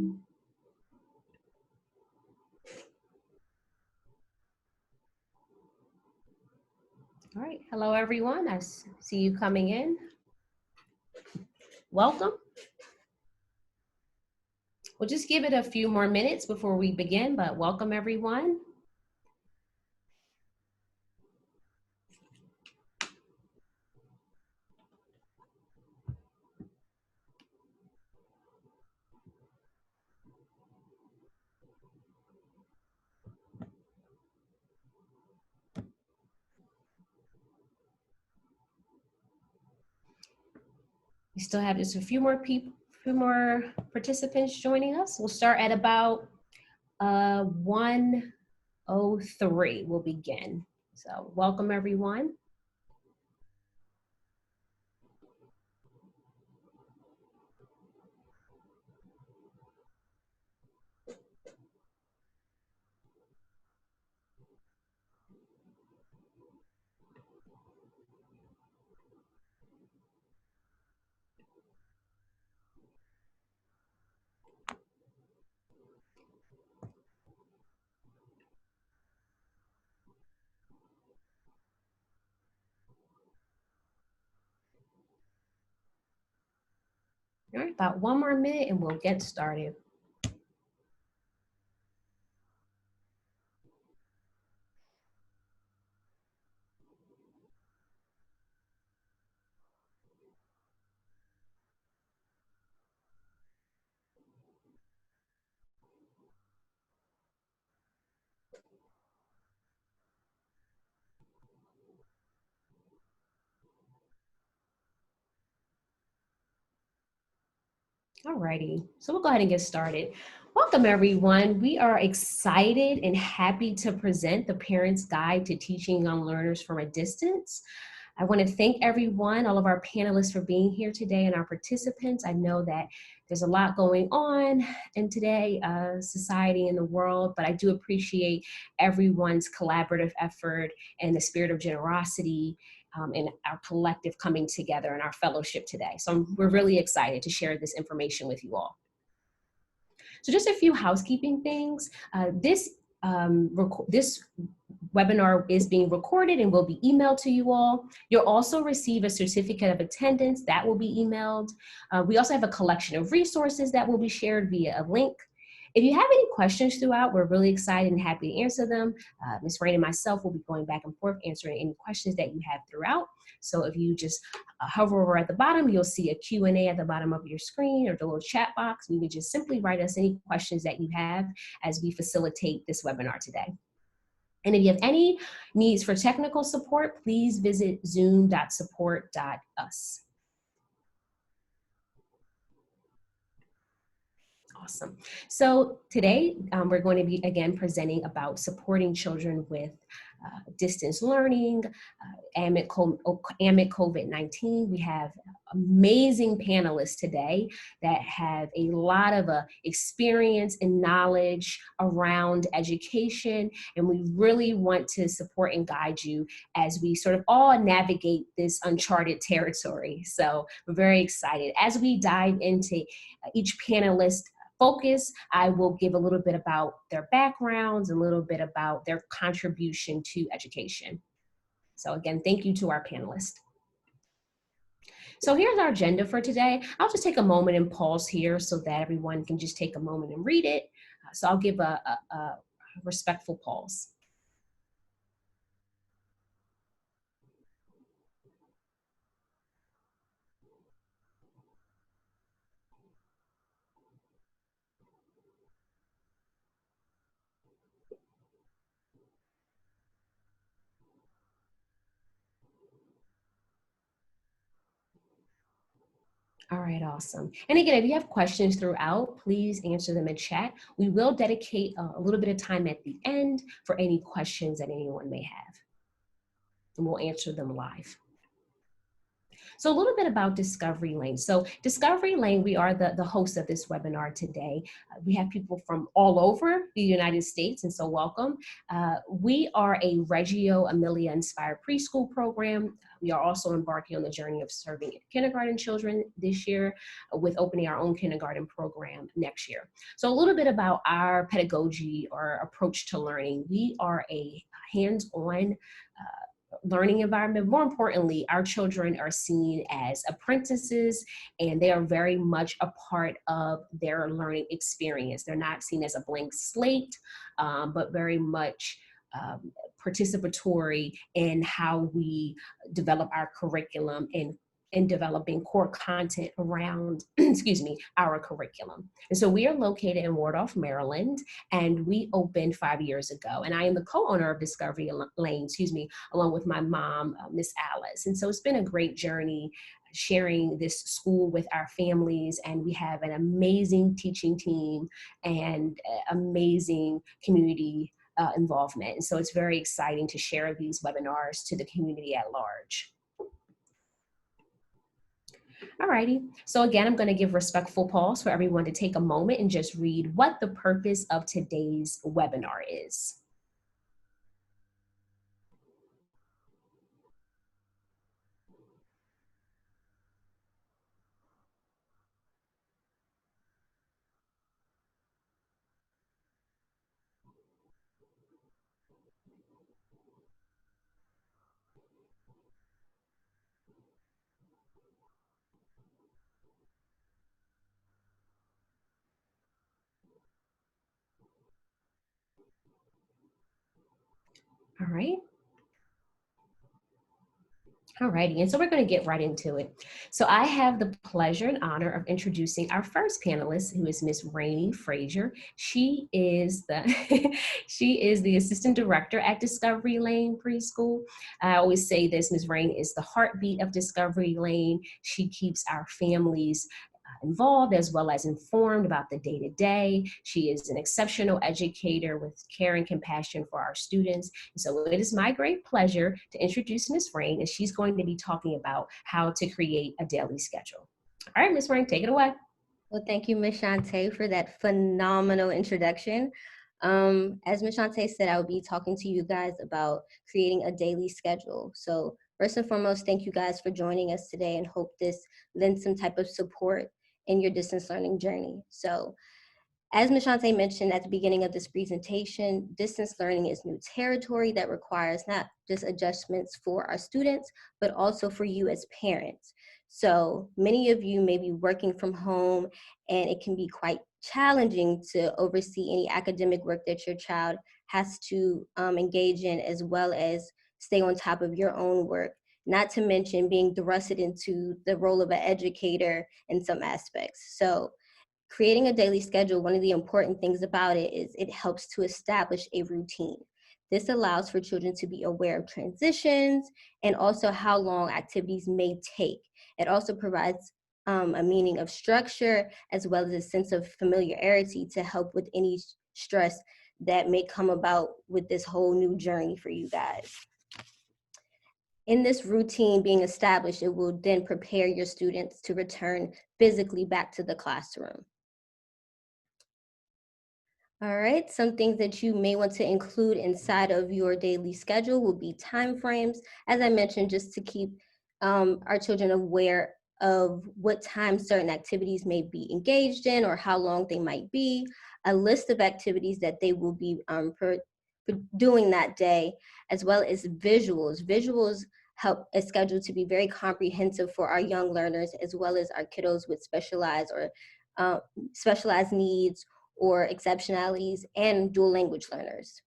All right, hello everyone. I see you coming in. Welcome. We'll just give it a few more minutes before we begin, but welcome everyone. We still have just a few more participants joining us. We'll start at about 1:03. We'll begin. So welcome everyone. All right, about one more minute and we'll get started. All righty, so we'll go ahead and get started. Welcome everyone. We are excited and happy to present the Parent's Guide to Teaching Young Learners from a Distance. I want to thank everyone, all of our panelists for being here today and our participants. I know that there's a lot going on in today, society and the world, but I do appreciate everyone's collaborative effort and the spirit of generosity and our collective coming together in our fellowship today. So we're really excited to share this information with you all. So just a few housekeeping things. This webinar is being recorded and will be emailed to you all. You'll also receive a certificate of attendance that will be emailed. We also have a collection of resources that will be shared via a link. If you have any questions throughout, we're really excited and happy to answer them. Ms. Rain and myself will be going back and forth answering any questions that you have throughout. So if you just hover over at the bottom, you'll see a Q&A at the bottom of your screen or the little chat box. You can just simply write us any questions that you have as we facilitate this webinar today. And if you have any needs for technical support, please visit zoom.support.us. Awesome. So today we're going to be again presenting about supporting children with distance learning amid COVID-19. We have amazing panelists today that have a lot of experience and knowledge around education, and we really want to support and guide you as we sort of all navigate this uncharted territory. So we're very excited. As we dive into each panelist focus, I will give a little bit about their backgrounds, a little bit about their contribution to education. So again, thank you to our panelists. So here's our agenda for today. I'll just take a moment and pause here so that everyone can just take a moment and read it. So I'll give a respectful pause. All right, awesome. And again, if you have questions throughout, please answer them in chat. We will dedicate a little bit of time at the end for any questions that anyone may have, and we'll answer them live. So a little bit about Discovery Lane. So Discovery Lane, we are the host of this webinar today. We have people from all over the United States, and so welcome. We are a Reggio Emilia inspired preschool program. We are also embarking on the journey of serving kindergarten children this year, with opening our own kindergarten program next year. So a little bit about our pedagogy or approach to learning. We are a hands-on learning environment. More importantly, our children are seen as apprentices, and they are very much a part of their learning experience. They're not seen as a blank slate, but very much participatory in how we develop our curriculum and in developing core content around, excuse me, our curriculum. And so we are located in Wardolph, Maryland, and we opened 5 years ago. And I am the co-owner of Discovery Lane, along with my mom, Miss Alice. And so it's been a great journey sharing this school with our families, and we have an amazing teaching team and amazing community involvement. And so it's very exciting to share these webinars to the community at large. Alrighty, so again, I'm going to give respectful pause for everyone to take a moment and just read what the purpose of today's webinar is. All right. Alrighty, and so we're going to get right into it. So I have the pleasure and honor of introducing our first panelist, who is Miss Rainey Frazier. She is the she is the assistant director at Discovery Lane Preschool. I always say this: Miss Rainey is the heartbeat of Discovery Lane. She keeps our families involved as well as informed about the day-to-day. She is an exceptional educator with care and compassion for our students. And so it is my great pleasure to introduce Ms. Rain, and she's going to be talking about how to create a daily schedule. All right, Ms. Rain, take it away. Well, thank you, Ms. Shantae, for that phenomenal introduction. As Ms. Shantae said, I will be talking to you guys about creating a daily schedule. So first and foremost, thank you guys for joining us today, and hope this lends some type of support in your distance learning journey. So as Ms. Shantae mentioned at the beginning of this presentation, distance learning is new territory that requires not just adjustments for our students, but also for you as parents. So many of you may be working from home, and it can be quite challenging to oversee any academic work that your child has to engage in, as well as stay on top of your own work, not to mention being thrusted into the role of an educator in some aspects. So creating a daily schedule, one of the important things about it is it helps to establish a routine. This allows for children to be aware of transitions and also how long activities may take. It also provides a meaning of structure, as well as a sense of familiarity to help with any stress that may come about with this whole new journey for you guys. In this routine being established, it will then prepare your students to return physically back to the classroom. All right, some things that you may want to include inside of your daily schedule will be time frames, as I mentioned, just to keep our children aware of what time certain activities may be engaged in or how long they might be, a list of activities that they will be doing that day, as well as visuals. Visuals help a schedule to be very comprehensive for our young learners, as well as our kiddos with specialized needs or exceptionalities, and dual language learners.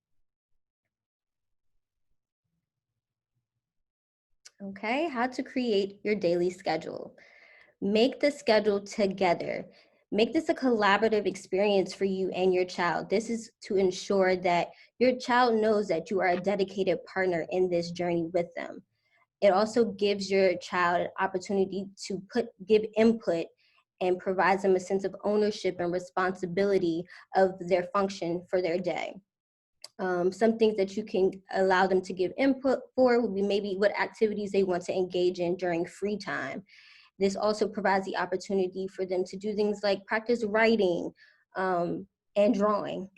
Okay, how to create your daily schedule. Make the schedule together. Make this a collaborative experience for you and your child. This is to ensure that your child knows that you are a dedicated partner in this journey with them. It also gives your child an opportunity to give input and provides them a sense of ownership and responsibility of their function for their day. Some things that you can allow them to give input for would be maybe what activities they want to engage in during free time. This also provides the opportunity for them to do things like practice writing and drawing.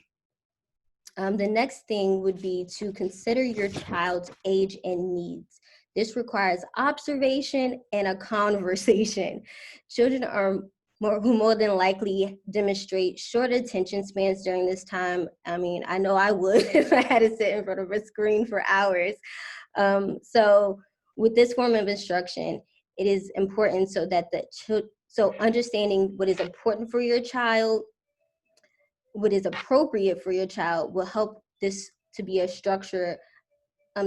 The next thing would be to consider your child's age and needs. This requires observation and a conversation. Children are more than likely demonstrate short attention spans during this time. I mean, I know I would if I had to sit in front of a screen for hours. So with this form of instruction, it is important so that so understanding what is important for your child, what is appropriate for your child will help this to be a structure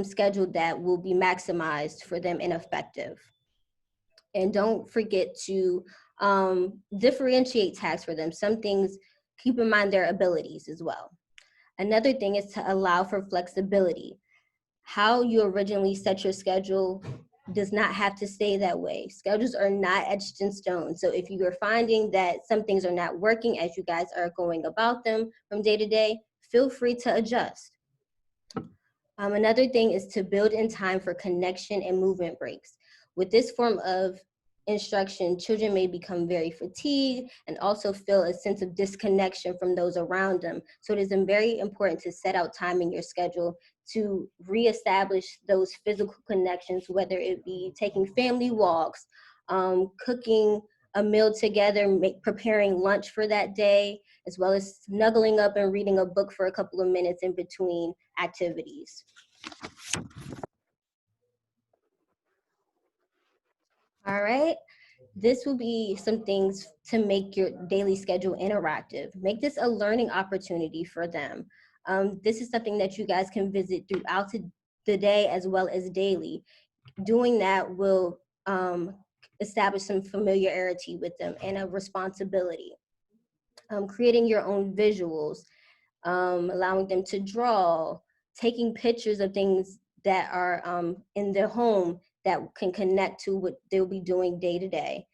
schedule that will be maximized for them and effective. And don't forget to differentiate tasks for them. Some things, keep in mind their abilities as well. Another thing is to allow for flexibility. How you originally set your schedule does not have to stay that way. Schedules are not etched in stone. So if you are finding that some things are not working as you guys are going about them from day to day, feel free to adjust. Another thing is to build in time for connection and movement breaks. With this form of instruction, children may become very fatigued and also feel a sense of disconnection from those around them. So it is very important to set out time in your schedule to reestablish those physical connections, whether it be taking family walks, cooking a meal together, preparing lunch for that day, as well as snuggling up and reading a book for a couple of minutes in between activities. All right. This will be some things to make your daily schedule interactive. Make this a learning opportunity for them. This is something that you guys can visit throughout the day as well as daily. Doing that will establish some familiarity with them and a responsibility. Creating your own visuals, allowing them to draw, taking pictures of things that are in their home that can connect to what they'll be doing day to day.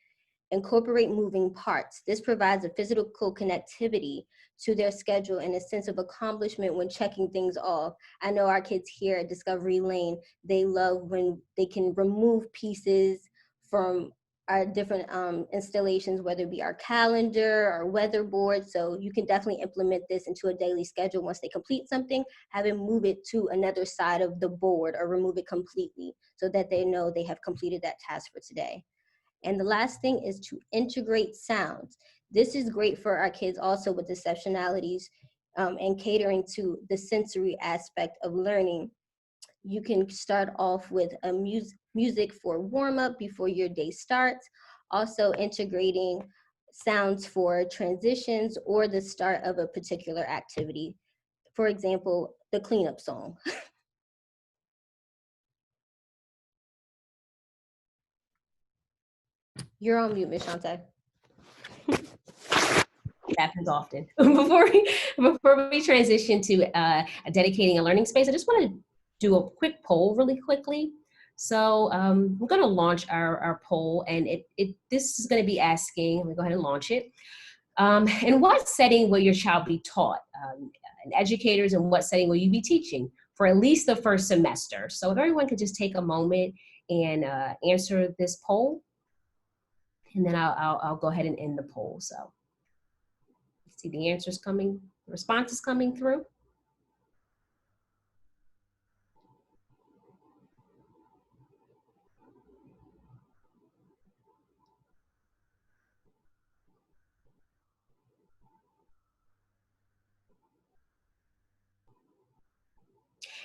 Incorporate moving parts. This provides a physical connectivity to their schedule and a sense of accomplishment when checking things off. I know our kids here at Discovery Lane, they love when they can remove pieces from our different installations, whether it be our calendar or weather board. So you can definitely implement this into a daily schedule. Once they complete something, have them move it to another side of the board or remove it completely so that they know they have completed that task for today. And the last thing is to integrate sounds. This is great for our kids also with exceptionalities and catering to the sensory aspect of learning. You can start off with a music for warm up before your day starts. Also integrating sounds for transitions or the start of a particular activity. For example, the cleanup song. You're on mute, Ms. Shante. Happens often. before we transition to dedicating a learning space, I just want to do a quick poll really quickly. So we're going to launch our poll, and this is going to be asking, let me go ahead and launch it. In what setting will your child be taught? And educators, in what setting will you be teaching for at least the first semester? So if everyone could just take a moment and answer this poll, and then I'll go ahead and end the poll. So see the answers coming, the responses coming through.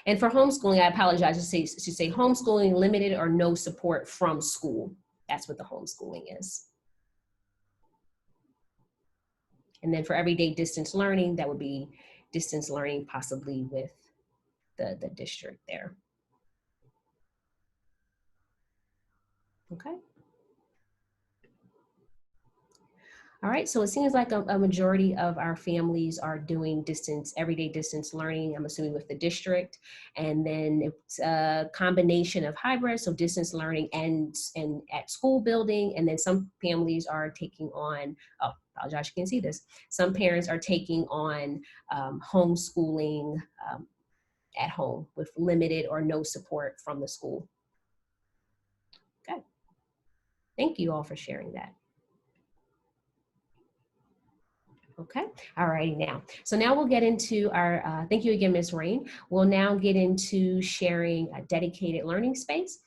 And for homeschooling, I apologize to say homeschooling limited or no support from school. That's what the homeschooling is. And then for everyday distance learning, that would be distance learning possibly with the district there. Okay. All right, so it seems like a majority of our families are doing everyday distance learning, I'm assuming with the district. And then it's a combination of hybrid, so distance learning and at school building. And then some families are taking on, oh, apologize, you can't see this. Some parents are taking on homeschooling at home with limited or no support from the school. Okay. Thank you all for sharing that. Okay, all righty now. So now we'll get into our, thank you again, Ms. Rain. We'll now get into sharing a dedicated learning space.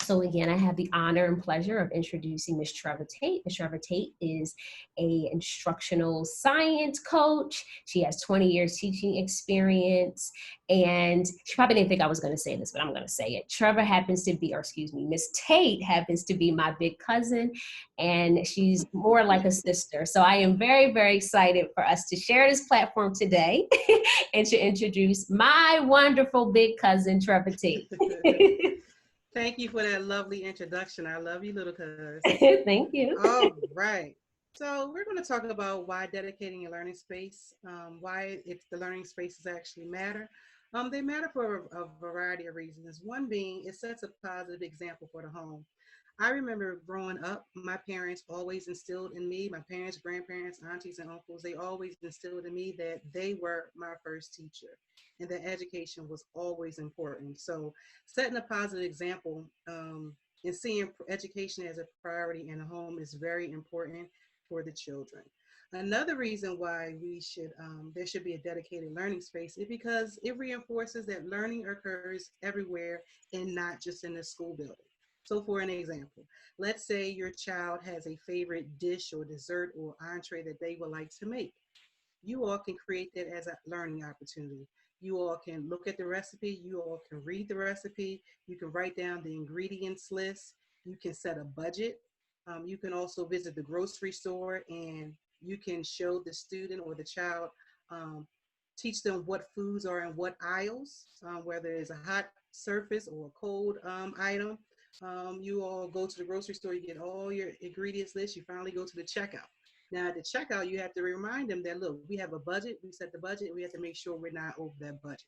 So again, I have the honor and pleasure of introducing Ms. Trevor Tate. Ms. Trevor Tate is a instructional science coach. She has 20 years teaching experience, and she probably didn't think I was going to say this, but I'm going to say it. Trevor happens to be, or excuse me, Ms. Tate happens to be my big cousin, and she's more like a sister. So I am very, very excited for us to share this platform today and to introduce my wonderful big cousin, Trevor Tate. Thank you for that lovely introduction. I love you, little cuz. Thank you. All right. So we're going to talk about why dedicating a learning space, why the learning spaces actually matter. They matter for a variety of reasons. One being it sets a positive example for the home. I remember growing up, my parents always instilled in me, my parents, grandparents, aunties, and uncles, they always instilled in me that they were my first teacher and that education was always important. So setting a positive example and seeing education as a priority in a home is very important for the children. Another reason why there should be a dedicated learning space is because it reinforces that learning occurs everywhere and not just in the school building. So for an example, let's say your child has a favorite dish or dessert or entree that they would like to make. You all can create that as a learning opportunity. You all can look at the recipe, you all can read the recipe, you can write down the ingredients list, you can set a budget. You can also visit the grocery store and you can show the student or the child, um, teach them what foods are in what aisles, whether it's a hot surface or a cold item. You all go to the grocery store, you get all your ingredients list, you finally go to the checkout. Now at the checkout, you have to remind them that, look, we have a budget, we set the budget, we have to make sure we're not over that budget,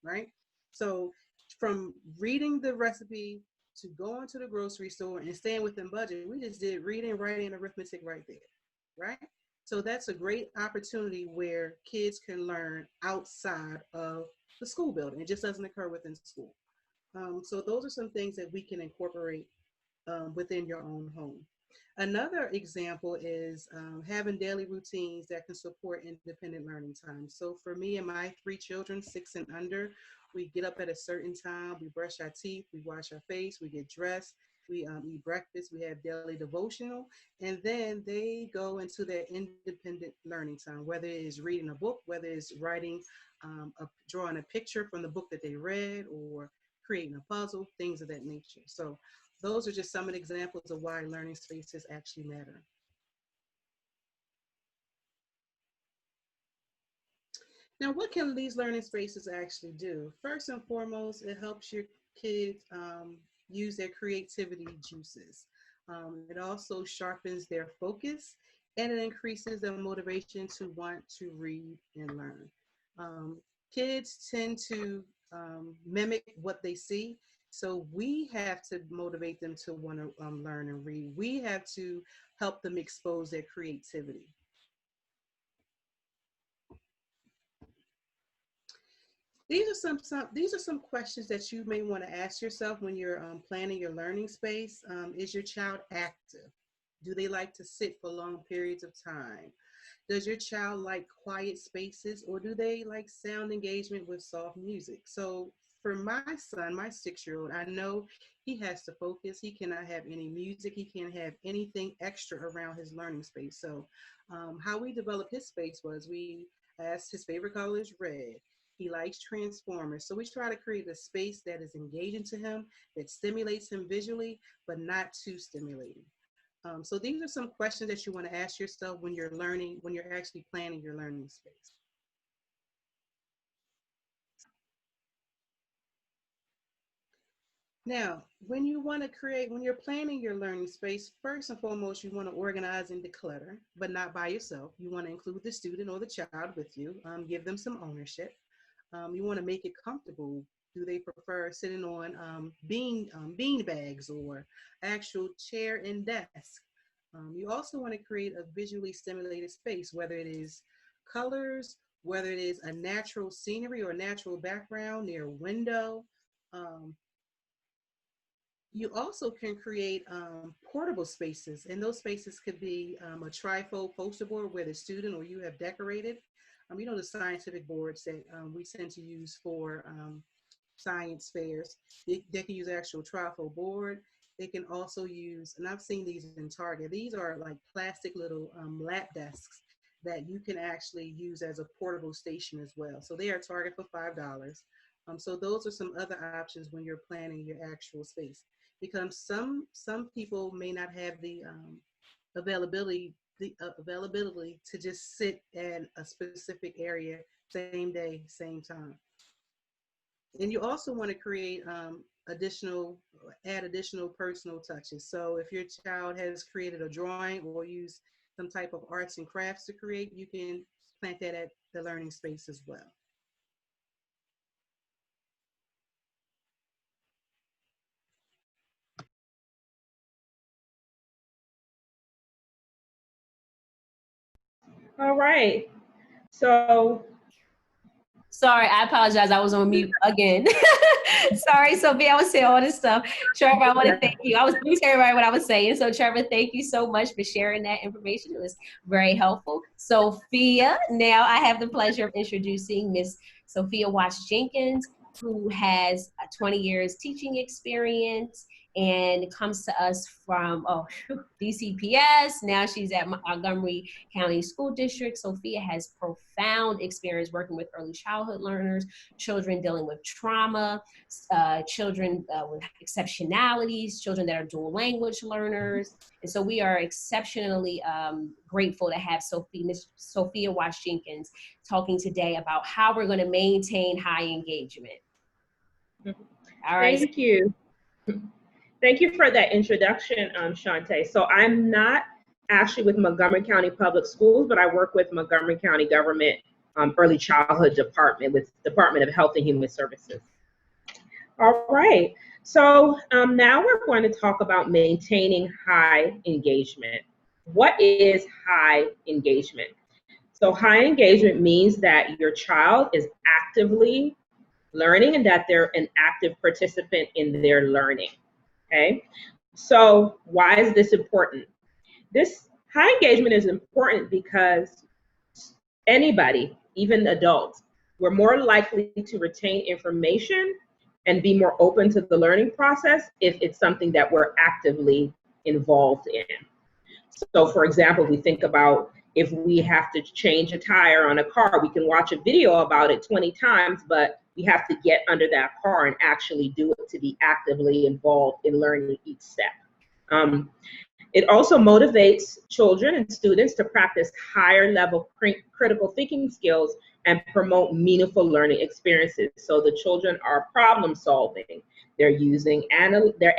right? So from reading the recipe to going to the grocery store and staying within budget, we just did reading, writing, and arithmetic right there, right? So that's a great opportunity where kids can learn outside of the school building. It just doesn't occur within school. So those are some things that we can incorporate within your own home. Another example is having daily routines that can support independent learning time. So for me and my three children, 6 and under, we get up at a certain time, we brush our teeth, we wash our face, we get dressed, we eat breakfast, we have daily devotional, and then they go into their independent learning time, whether it is reading a book, whether it's writing, drawing a picture from the book that they read, or creating a puzzle, things of that nature. So those are just some of the examples of why learning spaces actually matter. Now, what can these learning spaces actually do? First and foremost, it helps your kids use their creativity juices. It also sharpens their focus and it increases their motivation to want to read and learn. Um, Kids tend to mimic what they see. So we have to motivate them to want to learn and read. We have to help them expose their creativity. These are some questions that you may want to ask yourself when you're planning your learning space. Is your child active? Do they like to sit for long periods of time? Does your child like quiet spaces or do they like sound engagement with soft music? So for my son, my 6-year-old, I know he has to focus. He cannot have any music. He can't have anything extra around his learning space. So how we developed his space was we asked his favorite color is red. He likes Transformers. So we try to create a space that is engaging to him, that stimulates him visually, but not too stimulating. So these are some questions that you want to ask yourself when you're learning, when you're actually planning your learning space. Now, when you're planning your learning space, first and foremost, you want to organize and declutter, but not by yourself. You want to include the student or the child with you, give them some ownership. You want to make it comfortable. Do they prefer sitting on bean bags or actual chair and desk? You also want to create a visually stimulated space, whether it is colors whether it is a natural scenery or natural background near a window. Um, you also can create portable spaces, and those spaces could be a trifold poster board where the student or you have decorated. You know, the scientific boards that we tend to use for science fairs. They can use actual trifold board. They can also use, and I've seen these in Target, these are like plastic little lap desks that you can actually use as a portable station as well. So they are Target for $5. So those are some other options when you're planning your actual space, because some people may not have the availability to just sit in a specific area same day, same time. And you also want to create add additional personal touches. So if your child has created a drawing or use some type of arts and crafts to create, you can plant that at the learning space as well. All right. So, Sorry, I apologize. I was on mute again. Sorry, Sophia, I was saying all this stuff. Trevor, I want to thank you. I was telling everybody what I was saying. So, Trevor, thank you so much for sharing that information. It was very helpful. Sophia, now I have the pleasure of introducing Miss Sophia Watts Jenkins, who has 20 years teaching experience and comes to us from DCPS. Now she's at Montgomery County School District. Sophia has profound experience working with early childhood learners, children dealing with trauma, children with exceptionalities, children that are dual language learners. And so we are exceptionally grateful to have Miss Sophia Watts Jenkins talking today about how we're going to maintain high engagement. All right. thank you. Thank you for that introduction, Shantae. So I'm not actually with Montgomery County Public Schools, but I work with Montgomery County Government Early Childhood Department with Department of Health and Human Services. All right. So now we're going to talk about maintaining high engagement. What is high engagement? So high engagement means that your child is actively learning and that they're an active participant in their learning. Okay, so why is this important? This high engagement is important because anybody, even adults, we're more likely to retain information and be more open to the learning process if it's something that we're actively involved in. So for example, we think about if we have to change a tire on a car, we can watch a video about it 20 times, but we have to get under that car and actually do it to be actively involved in learning each step. It also motivates children and students to practice higher level critical thinking skills and promote meaningful learning experiences. So the children are problem solving, they're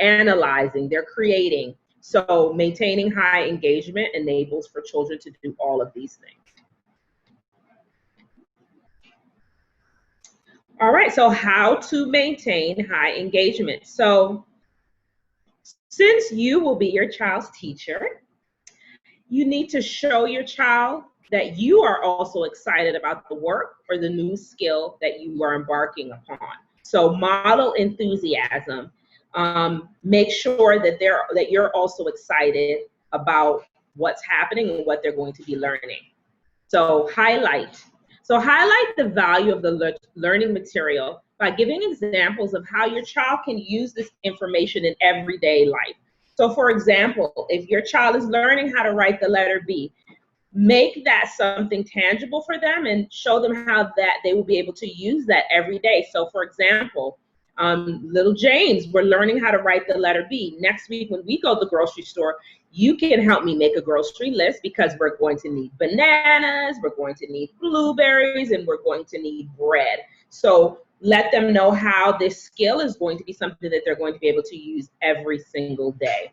analyzing, they're creating. So maintaining high engagement enables for children to do all of these things. All right, so how to maintain high engagement. So since you will be your child's teacher, you need to show your child that you are also excited about the work or the new skill that you are embarking upon. So model enthusiasm. Make sure that you're also excited about what's happening and what they're going to be learning. So highlight the value of the learning material by giving examples of how your child can use this information in everyday life. So for example, if your child is learning how to write the letter B, make that something tangible for them and show them how that they will be able to use that every day. So for example, little James, we're learning how to write the letter B. Next week when we go to the grocery store, you can help me make a grocery list because we're going to need bananas, we're going to need blueberries, and we're going to need bread. So let them know how this skill is going to be something that they're going to be able to use every single day.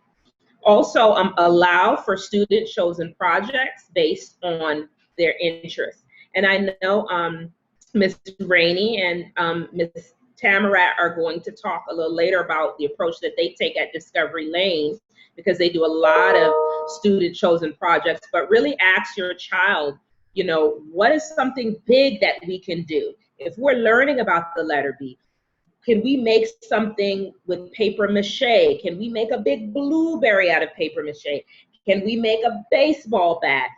Also, allow for student-chosen projects based on their interests. And I know Ms. Rainey and Ms. Tamarat are going to talk a little later about the approach that they take at Discovery Lane, because they do a lot of student-chosen projects. But really ask your child You know, what is something big that we can do? If we're learning about the letter B, can we make something with paper mache? Can we make a big blueberry out of paper mache? Can we make a baseball bat?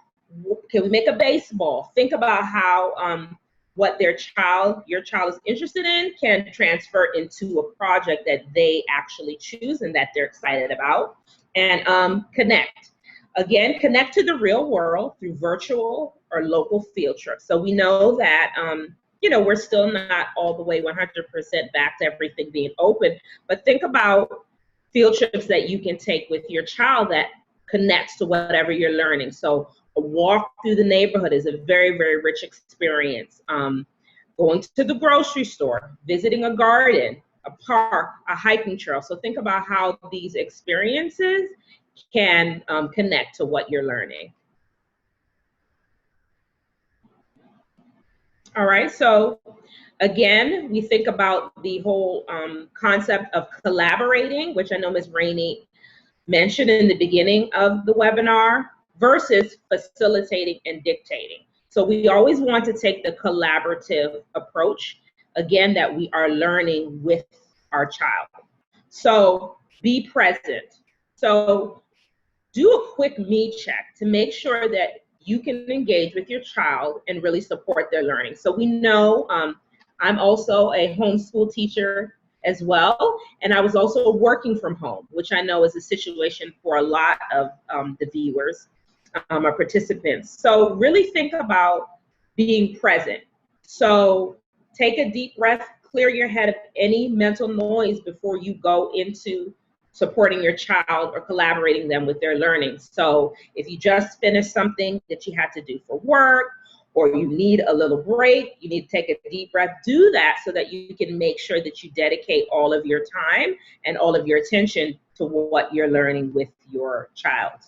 Can we make a baseball? Think about how what your child is interested in can transfer into a project that they actually choose and that they're excited about. And connect. Again, connect to the real world through virtual or local field trips. So we know that you know, we're still not all the way 100% back to everything being open, but think about field trips that you can take with your child that connects to whatever you're learning. So a walk through the neighborhood is a very, very rich experience. Going to the grocery store, visiting a garden, a park, a hiking trail. So think about how these experiences can connect to what you're learning. All right, so again, we think about the whole concept of collaborating, which I know Ms. Rainey mentioned in the beginning of the webinar, versus facilitating and dictating. So we always want to take the collaborative approach, again, that we are learning with our child. So be present. So do a quick me check to make sure that you can engage with your child and really support their learning. So we know I'm also a homeschool teacher as well, and I was also working from home, which I know is a situation for a lot of the viewers or participants. So really think about being present. So take a deep breath, clear your head of any mental noise before you go into supporting your child or collaborating them with their learning. So if you just finished something that you had to do for work, or you need a little break, you need to take a deep breath, do that so that you can make sure that you dedicate all of your time and all of your attention to what you're learning with your child,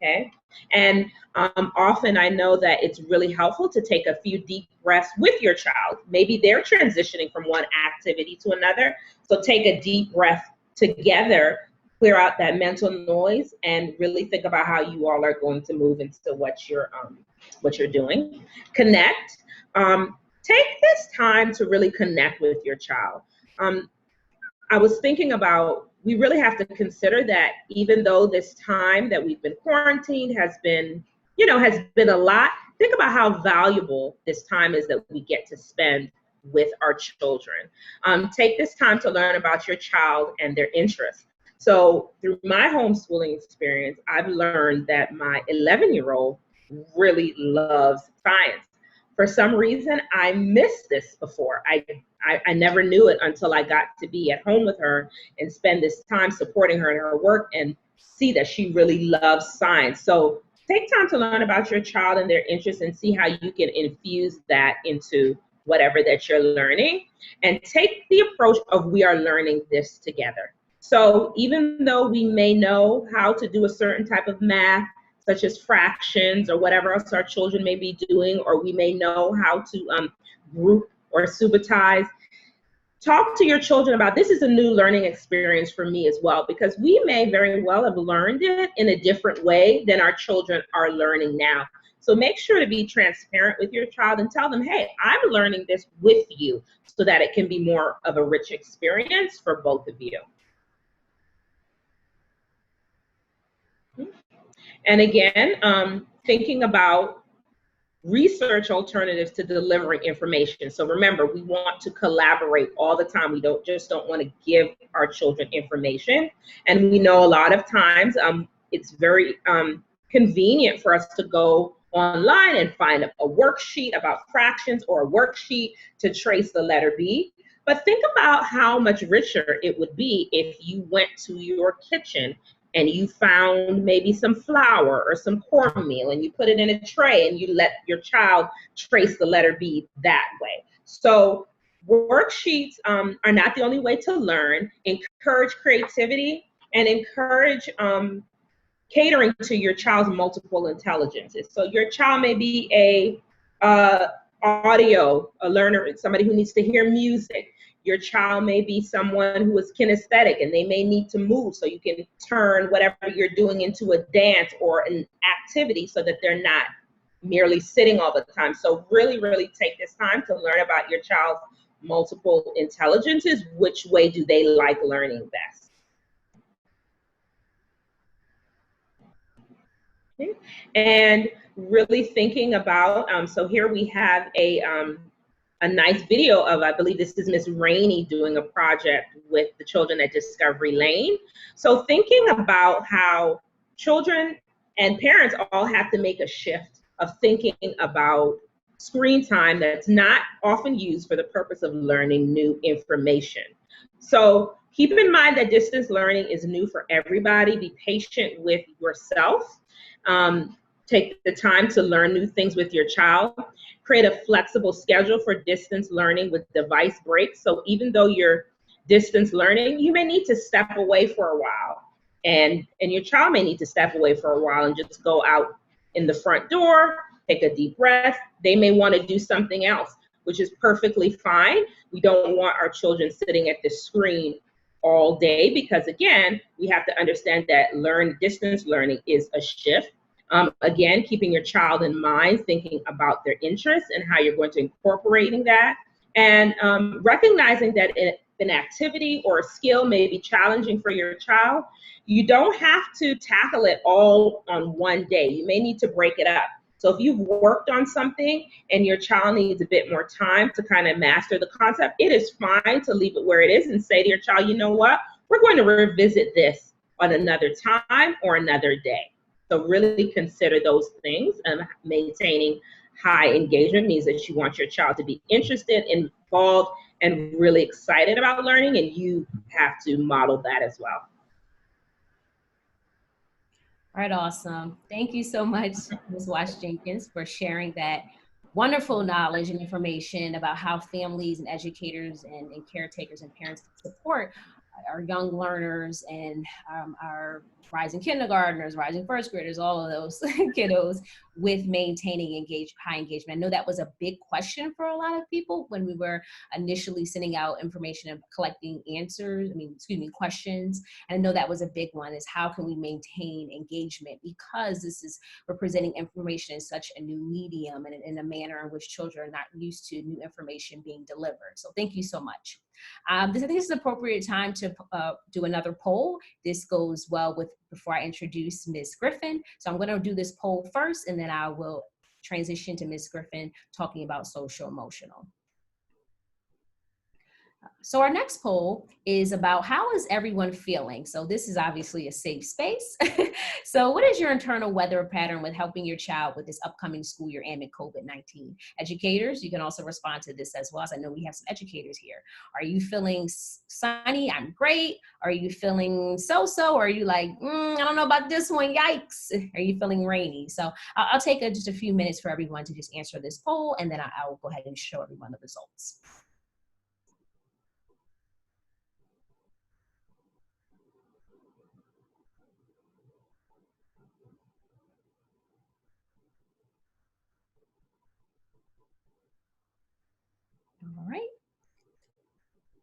okay? And often I know that it's really helpful to take a few deep breaths with your child. Maybe they're transitioning from one activity to another, so take a deep breath together, clear out that mental noise, and really think about how you all are going to move into what you're doing. Connect. Take this time to really connect with your child. I was thinking about, we really have to consider that even though this time that we've been quarantined has been a lot, think about how valuable this time is that we get to spend with our children. Take this time to learn about your child and their interests. So through my homeschooling experience, I've learned that my 11-year-old really loves science. For some reason, I missed this before. I never knew it until I got to be at home with her and spend this time supporting her in her work and see that she really loves science. So take time to learn about your child and their interests and see how you can infuse that into whatever that you're learning. And take the approach of, we are learning this together. So even though we may know how to do a certain type of math, such as fractions or whatever else our children may be doing, or we may know how to group or subbatize, talk to your children about, this is a new learning experience for me as well, because we may very well have learned it in a different way than our children are learning now. So make sure to be transparent with your child and tell them, hey, I'm learning this with you, so that it can be more of a rich experience for both of you. And again, thinking about research alternatives to delivering information. So remember, we want to collaborate all the time. We don't want to give our children information. And we know a lot of times it's very convenient for us to go online and find a worksheet about fractions or a worksheet to trace the letter B. But think about how much richer it would be if you went to your kitchen and you found maybe some flour or some cornmeal and you put it in a tray and you let your child trace the letter B that way. So worksheets are not the only way to learn. Encourage creativity and encourage catering to your child's multiple intelligences. So your child may be a learner, somebody who needs to hear music. Your child may be someone who is kinesthetic and they may need to move, so you can turn whatever you're doing into a dance or an activity so that they're not merely sitting all the time. So really, really take this time to learn about your child's multiple intelligences. Which way do they like learning best? Okay. And really thinking about, so here we have a nice video of, I believe this is Miss Rainey doing a project with the children at Discovery Lane. So thinking about how children and parents all have to make a shift of thinking about screen time that's not often used for the purpose of learning new information. So keep in mind that distance learning is new for everybody. Be patient with yourself. Take the time to learn new things with your child. Create a flexible schedule for distance learning with device breaks. So even though you're distance learning, you may need to step away for a while. And your child may need to step away for a while and just go out in the front door, take a deep breath. They may want to do something else, which is perfectly fine. We don't want our children sitting at the screen all day because, again, we have to understand that distance learning is a shift. Again, keeping your child in mind, thinking about their interests and how you're going to incorporating that, and recognizing that an activity or a skill may be challenging for your child. You don't have to tackle it all on one day. You may need to break it up. So if you've worked on something and your child needs a bit more time to kind of master the concept, it is fine to leave it where it is and say to your child, you know what, we're going to revisit this on another time or another day. So really consider those things, and maintaining high engagement means that you want your child to be interested, involved, and really excited about learning, and you have to model that as well. All right, awesome. Thank you so much, Ms. Wash-Jenkins, for sharing that wonderful knowledge and information about how families and educators and caretakers and parents support our young learners and our rising kindergartners, rising first graders, all of those kiddos with maintaining high engagement. I know that was a big question for a lot of people when we were initially sending out information and collecting questions. And I know that was a big one, is how can we maintain engagement, because we're presenting information in such a new medium and in a manner in which children are not used to new information being delivered. So thank you so much. I think this is an appropriate time to do another poll. This goes well with before I introduce Ms. Griffin. So I'm going to do this poll first, and then I will transition to Ms. Griffin talking about social emotional. So our next poll is about how is everyone feeling? So this is obviously a safe space. So what is your internal weather pattern with helping your child with this upcoming school year amid COVID-19? Educators, you can also respond to this as well, as I know we have some educators here. Are you feeling sunny? I'm great. Are you feeling so-so? Or are you like, I don't know about this one, yikes? Are you feeling rainy? So I'll take just a few minutes for everyone to just answer this poll, and then I will go ahead and show everyone the results. All right.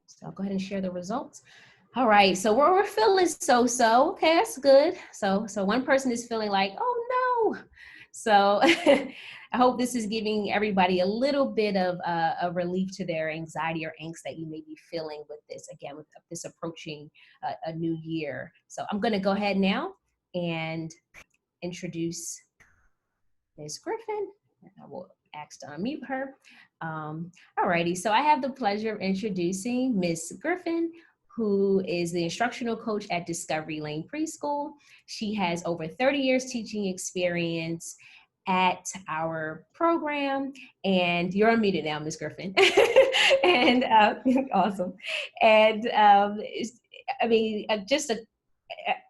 So I'll go ahead and share the results. All right, so we're feeling so-so. Okay, that's good. So one person is feeling like, oh no. So I hope this is giving everybody a little bit of a relief to their anxiety or angst that you may be feeling with this, again, with this approaching a new year. So I'm gonna go ahead now and introduce Ms. Griffin. I will ask to unmute her. Alrighty, so I have the pleasure of introducing Ms. Griffin, who is the instructional coach at Discovery Lane Preschool. She has over 30 years teaching experience at our program, and you're unmuted now, Ms. Griffin. And awesome. And I mean,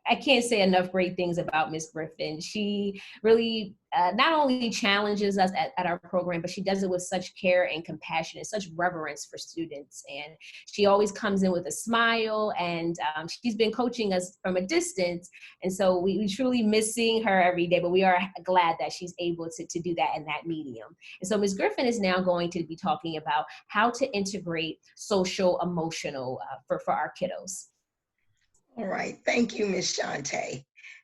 I can't say enough great things about Ms. Griffin. She really not only challenges us at our program, but she does it with such care and compassion and such reverence for students. And she always comes in with a smile, and she's been coaching us from a distance. And so we truly miss seeing her every day, but we are glad that she's able to do that in that medium. And so Ms. Griffin is now going to be talking about how to integrate social emotional for our kiddos. All right, thank you, Ms. Shantae.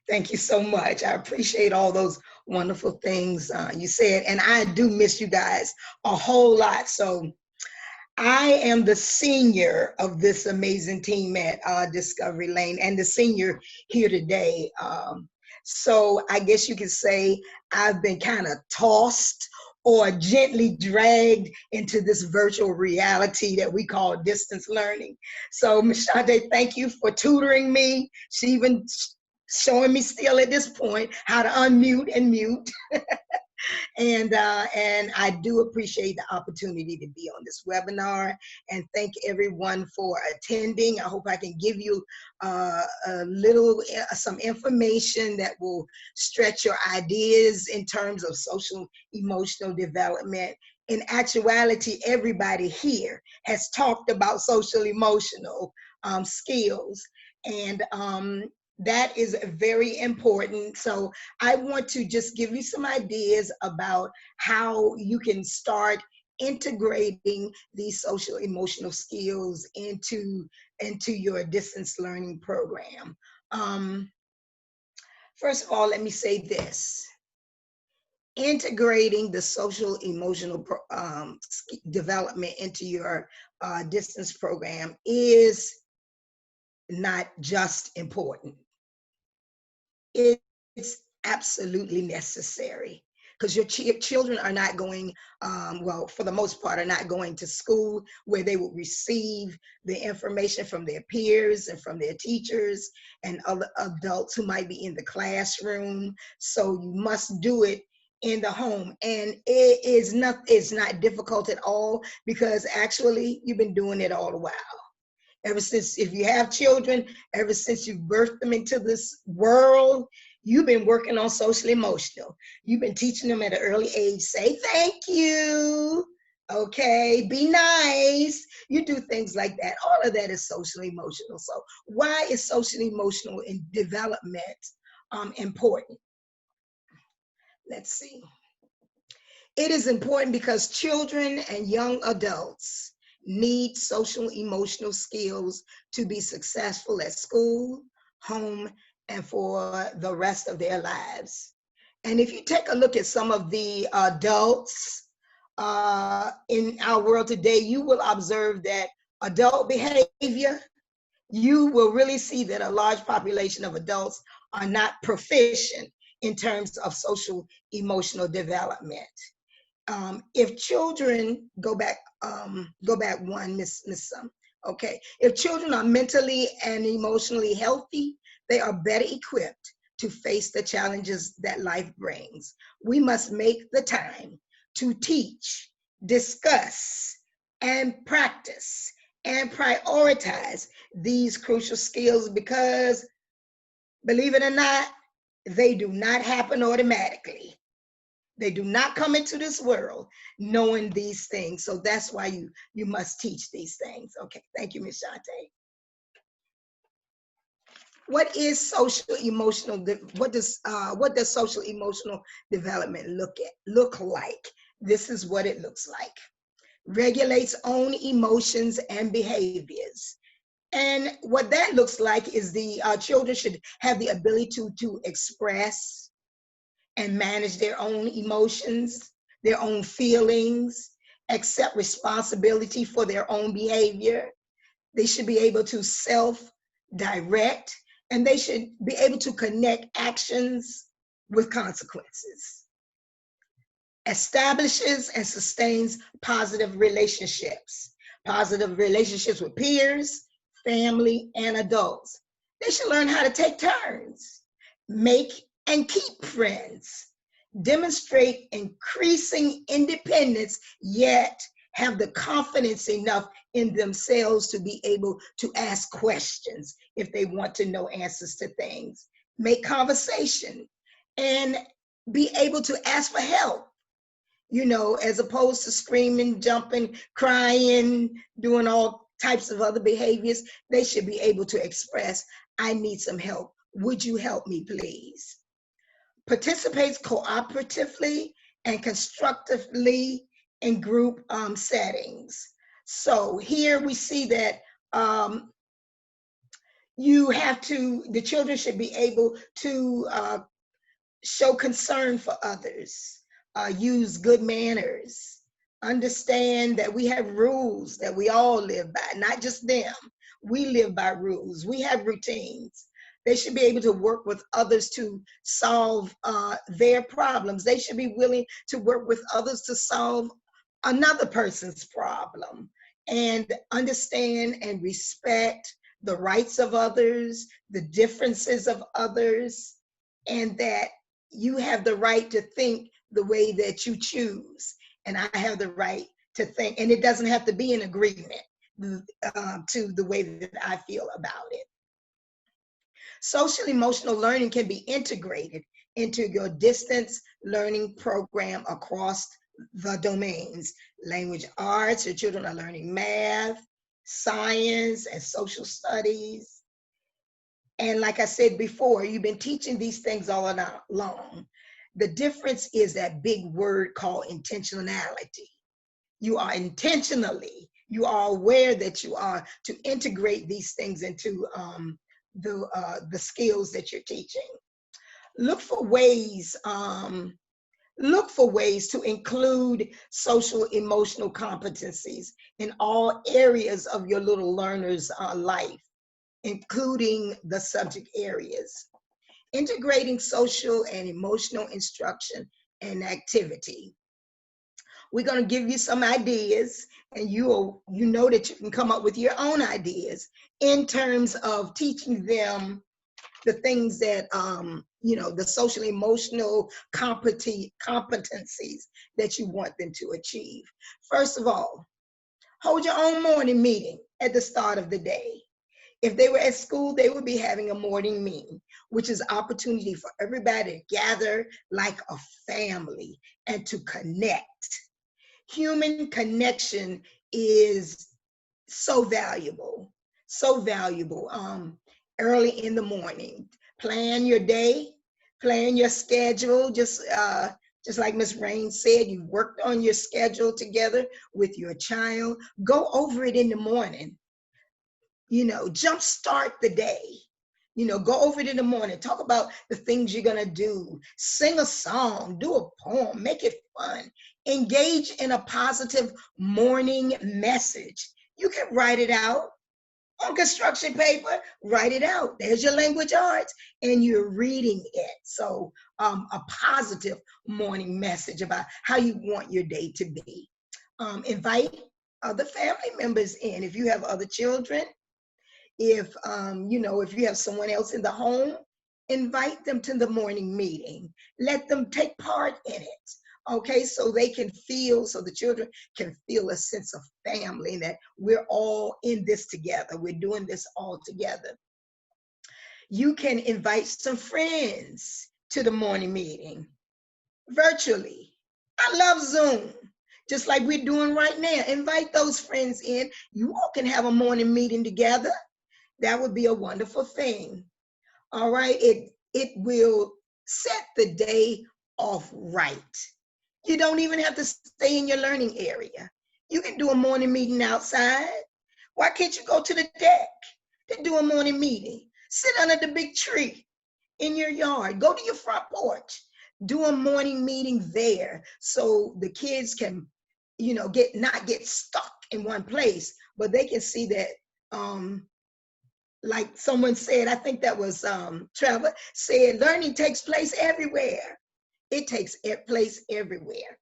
Thank you so much. I appreciate all those wonderful things you said. And I do miss you guys a whole lot. So I am the senior of this amazing team at Discovery Lane and the senior here today. So I guess you could say I've been kind of tossed or gently dragged into this virtual reality that we call distance learning. So Ms. Shante, thank you for tutoring me. She even showing me still at this point how to unmute and mute. And I do appreciate the opportunity to be on this webinar, and thank everyone for attending. I hope I can give you some information that will stretch your ideas in terms of social emotional development. In actuality, everybody here has talked about social emotional skills, and that is very important. So I want to just give you some ideas about how you can start integrating these social emotional skills into your distance learning program. First of all, let me say this. Integrating the social emotional development into your distance program is not just important. It's absolutely necessary, because your children are not going, well, for the most part, are not going to school where they will receive the information from their peers and from their teachers and other adults who might be in the classroom. So you must do it in the home. And it's not difficult at all, because actually you've been doing it all the while. Ever since, if you have children, ever since you birthed them into this world, you've been working on social emotional. You've been teaching them at an early age, say thank you, okay, be nice. You do things like that. All of that is social emotional. So why is social emotional in development important? Let's see. It is important because children and young adults need social emotional skills to be successful at school, home, and for the rest of their lives. And if you take a look at some of the adults in our world today, you will observe that adult behavior, you will really see that a large population of adults are not proficient in terms of social emotional development. If children go back one, Miss okay. If children are mentally and emotionally healthy, they are better equipped to face the challenges that life brings. We must make the time to teach, discuss, and practice and prioritize these crucial skills, because believe it or not, they do not happen automatically. They do not come into this world knowing these things. So that's why you must teach these things. Okay, thank you, Ms. Shante. What is social emotional? What does social emotional development look like? This is what it looks like. Regulates own emotions and behaviors. And what that looks like is the children should have the ability to express and manage their own emotions, their own feelings, accept responsibility for their own behavior. They should be able to self-direct, and they should be able to connect actions with consequences. Establishes and sustains positive relationships with peers, family, and adults. They should learn how to take turns, make and keep friends, demonstrate increasing independence, yet have the confidence enough in themselves to be able to ask questions if they want to know answers to things, make conversation, and be able to ask for help, you know, as opposed to screaming, jumping, crying, doing all types of other behaviors. They should be able to express, I need some help. Would you help me, please? Participates cooperatively and constructively in group settings. So here we see that The children should be able to show concern for others, use good manners, understand that we have rules that we all live by, not just them. We live by rules. We have routines. They should be able to work with others to solve their problems. They should be willing to work with others to solve another person's problem, and understand and respect the rights of others, the differences of others, and that you have the right to think the way that you choose, and I have the right to think, and it doesn't have to be in agreement to the way that I feel about it. Social emotional learning can be integrated into your distance learning program across the domains. Language arts, your children are learning math, science, and social studies. And like I said before, you've been teaching these things all along. The difference is that big word called intentionality. You are aware that you are to integrate these things into the skills that you're teaching. Look for ways to include social emotional competencies in all areas of your little learner's life, including the subject areas. Integrating social and emotional instruction and activity. We're going to give you some ideas, and you know that you can come up with your own ideas in terms of teaching them the things that the social emotional competencies that you want them to achieve. First of all, hold your own morning meeting at the start of the day. If they were at school, they would be having a morning meeting, which is opportunity for everybody to gather like a family and to connect. Human connection is so valuable, so valuable. Early in the morning, plan your day, plan your schedule. Just like Ms. Rain said, you worked on your schedule together with your child. Go over it in the morning. Jumpstart the day. Go over it in the morning. Talk about the things you're gonna do. Sing a song, do a poem, make it fun. Engage in a positive morning message. You can write it out on construction paper, write it out. There's your language arts, and you're reading it. So a positive morning message about how you want your day to be. Invite other family members in. If you have other children, if you have someone else in the home, invite them to the morning meeting. Let them take part in it. Okay, so the children can feel a sense of family, that we're all in this together. We're doing this all together. You can invite some friends to the morning meeting virtually. I love Zoom, just like we're doing right now. Invite those friends in. You all can have a morning meeting together. That would be a wonderful thing. All right, it will set the day off right. You don't even have to stay in your learning area. You can do a morning meeting outside. Why can't you go to the deck to do a morning meeting? Sit under the big tree in your yard. Go to your front porch. Do a morning meeting there, so the kids can, not get stuck in one place, but they can see that, like someone said, I think that was Trevor, said learning takes place everywhere. It takes place everywhere.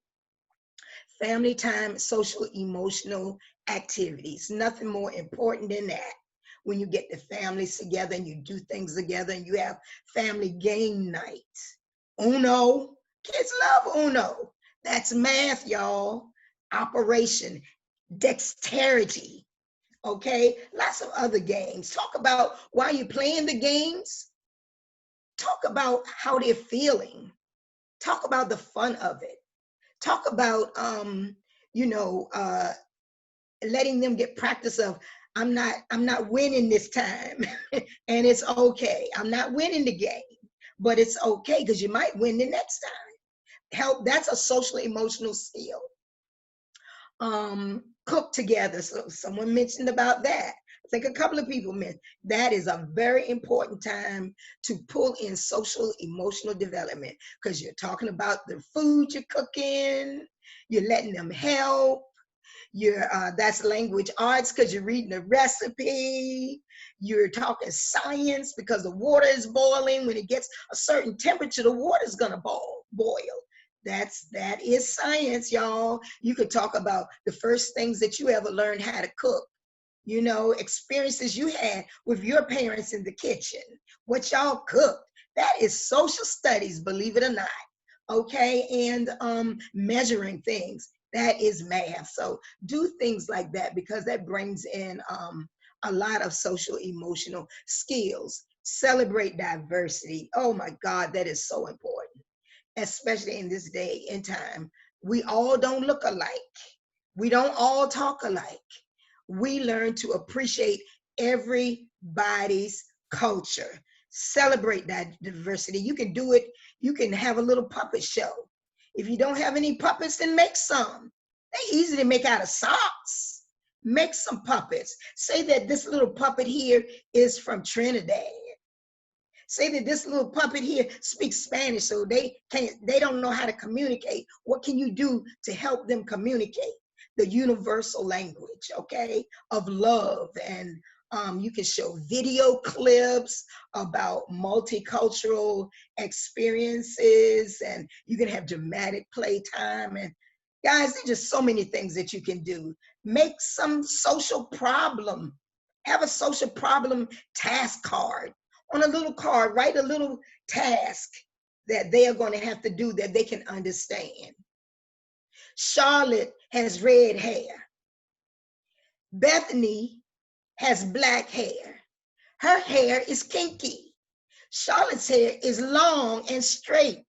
Family time, social emotional activities. Nothing more important than that. When you get the families together and you do things together and you have family game nights. Uno. Kids love Uno. That's math, y'all. Operation. Dexterity. Okay? Lots of other games. Talk about while you're playing the games, talk about how they're feeling. Talk about the fun of it. Talk about, letting them get practice of, I'm not winning this time, and it's okay. I'm not winning the game, but it's okay because you might win the next time. That's a social emotional skill. Cook together. So someone mentioned about that. Like a couple of people, man, that is a very important time to pull in social emotional development, because you're talking about the food you're cooking, you're letting them help. You're that's language arts because you're reading a recipe. You're talking science because the water is boiling. When it gets a certain temperature, the water is gonna boil. That is science, y'all. You could talk about the first things that you ever learned how to cook. You know, experiences you had with your parents in the kitchen, what y'all cooked. That is social studies, believe it or not. Okay, and measuring things, that is math. So do things like that, because that brings in a lot of social emotional skills. Celebrate diversity. Oh my God, that is so important, especially in this day and time. We all don't look alike. We don't all talk alike. We learn to appreciate everybody's culture. Celebrate that diversity. You can do it. You can have a little puppet show. If you don't have any puppets, then make some. They're easy to make out of socks. Make some puppets. Say that this little puppet here is from Trinidad. Say that this little puppet here speaks Spanish, so they don't know how to communicate. What can you do to help them communicate? The universal language, okay, of love. And you can show video clips about multicultural experiences, and you can have dramatic playtime. And guys, there's just so many things that you can do. Make some social problem. Have a social problem task card. On a little card, write a little task that they are going to have to do that they can understand. Charlotte has red hair. Bethany has black hair. Her hair is kinky. Charlotte's hair is long and straight.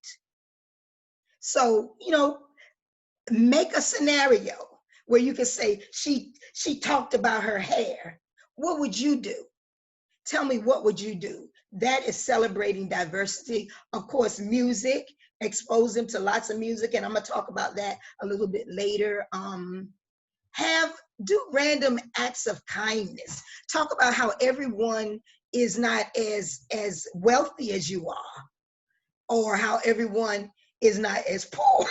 So, you know, make a scenario where you can say, she talked about her hair. What would you do? Tell me, what would you do? That is celebrating diversity. Of course, music, expose them to lots of music, and I'm gonna talk about that a little bit later. Do random acts of kindness. Talk about how everyone is not as wealthy as you are, or how everyone is not as poor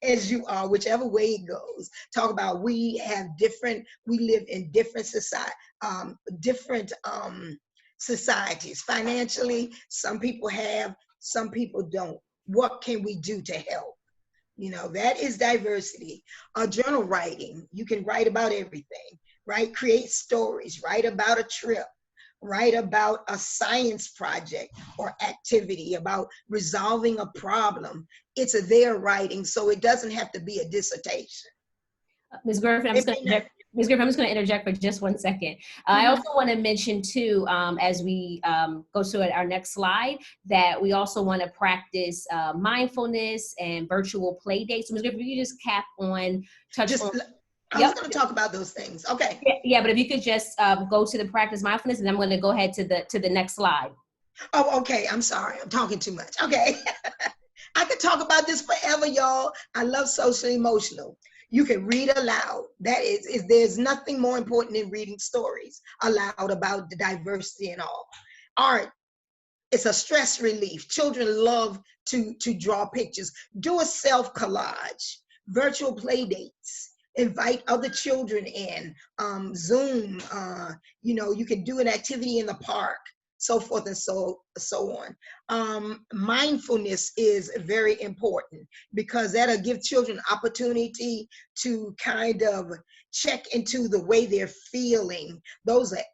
as you are, whichever way it goes. Talk about we live in different societies. Financially, some people have, some people don't. What can we do to help? You know, that is diversity. Journal writing, you can write about everything, right? Create stories, write about a trip, write about a science project or activity, about resolving a problem. It's their writing, so it doesn't have to be a dissertation. Ms. Griffin, I'm just going to interject for just 1 second. I also want to mention too, as we go to our next slide, that we also want to practice mindfulness and virtual play dates. So Ms. Griffin, if you just I was going to talk about those things. Okay. Yeah, but if you could just go to the practice mindfulness, and I'm going to go ahead to the next slide. Oh, okay. I'm sorry. I'm talking too much. Okay. I could talk about this forever, y'all. I love social emotional. You can read aloud. That is there's nothing more important than reading stories aloud about the diversity and all. Art, it's a stress relief. Children love to draw pictures. Do a self collage. Virtual play dates. Invite other children in. Zoom. You can do an activity in the park. So forth and so on. Mindfulness is very important, because that'll give children opportunity to kind of check into the way they're feeling.